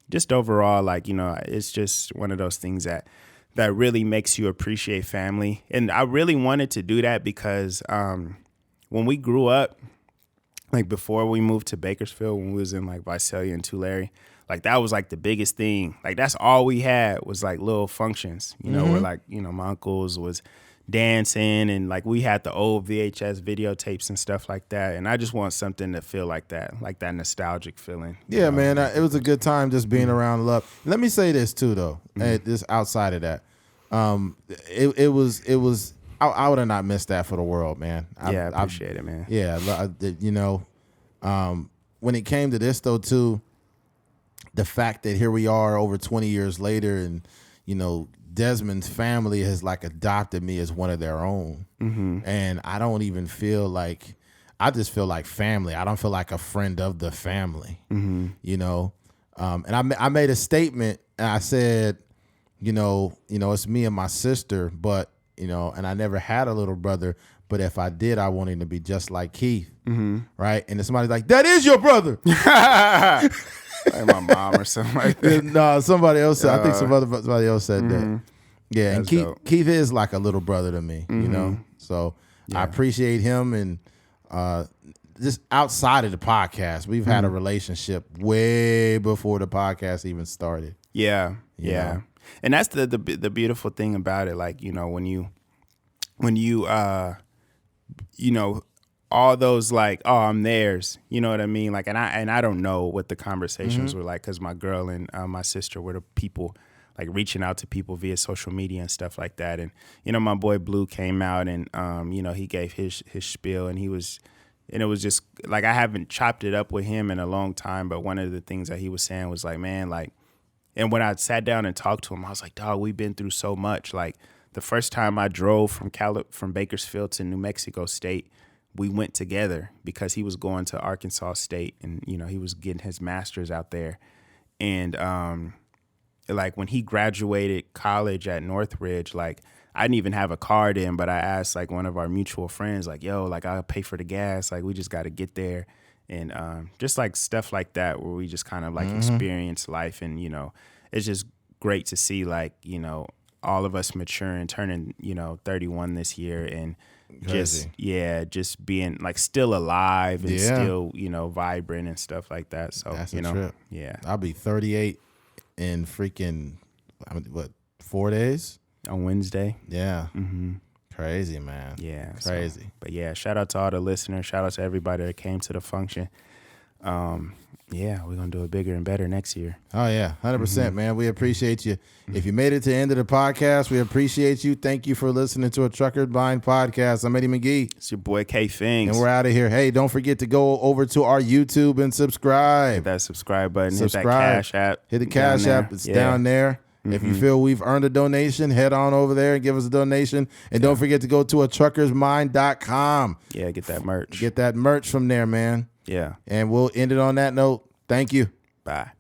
just overall, like, you know, it's just one of those things that really makes you appreciate family. And I really wanted to do that because when we grew up, like before we moved to Bakersfield, when we was in like Visalia and Tulare, like that was like the biggest thing. Like that's all we had was like little functions, you know, where like, you know, my uncles was dancing and like we had the old VHS videotapes and stuff like that. And I just want something to feel like that nostalgic feeling. Yeah, man. It was a good time just being around love. Let me say this too, though, just outside of that. It was, I would have not missed that for the world, man. I appreciate it, man. Yeah. You know, when it came to this though, too, the fact that here we are over 20 years later and, you know, Desmond's family has like adopted me as one of their own. And I don't even feel like, I just feel like family. I don't feel like a friend of the family, you know? And I made a statement and I said, you know, it's me and my sister, but, you know, and I never had a little brother, but if I did, I want him to be just like Keith. Right. And then somebody's like, that is your brother. Like my mom or something like that. No, somebody else said, I think somebody else said that. Yeah. That's and dope. Keith is like a little brother to me, you know? So I appreciate him. And just outside of the podcast, we've had a relationship way before the podcast even started. Yeah. You know? And that's the beautiful thing about it. Like, you know, when you you know, all those like, oh, I'm theirs, you know what I mean? Like, and I don't know what the conversations were like, because my girl and my sister were the people like reaching out to people via social media and stuff like that. And, you know, my boy Blue came out and, you know, he gave his spiel and it was just like, I haven't chopped it up with him in a long time. But one of the things that he was saying was like, man, like, and when I sat down and talked to him, I was like, dog, we've been through so much. Like the first time I drove from Bakersfield to New Mexico State, we went together because he was going to Arkansas State and, you know, he was getting his master's out there. And like when he graduated college at Northridge, like I didn't even have a car then, but I asked like one of our mutual friends, like, yo, like I'll pay for the gas. Like we just got to get there. And just like stuff like that where we just kind of like experience life. And, you know, it's just great to see like, you know, all of us maturing, turning, you know, 31 this year and just being like still alive and still, you know, vibrant and stuff like that. So, that's you know, trip. Yeah. I'll be 38 in freaking, 4 days? On Wednesday. Yeah. Crazy, man. Yeah. Crazy. So, but yeah, shout out to all the listeners. Shout out to everybody that came to the function. Yeah, we're going to do it bigger and better next year. Oh, yeah. 100%, man. We appreciate you. If you made it to the end of the podcast, we appreciate you. Thank you for listening to a Trucker Blind podcast. I'm Eddie McGee. It's your boy, K Fings. And we're out of here. Hey, don't forget to go over to our YouTube and subscribe. Hit that subscribe button. Hit that Cash App. Hit the Cash App. It's down there. If you feel we've earned a donation, head on over there and give us a donation. And don't forget to go to atruckersmind.com. Yeah, get that merch. Get that merch from there, man. Yeah. And we'll end it on that note. Thank you. Bye.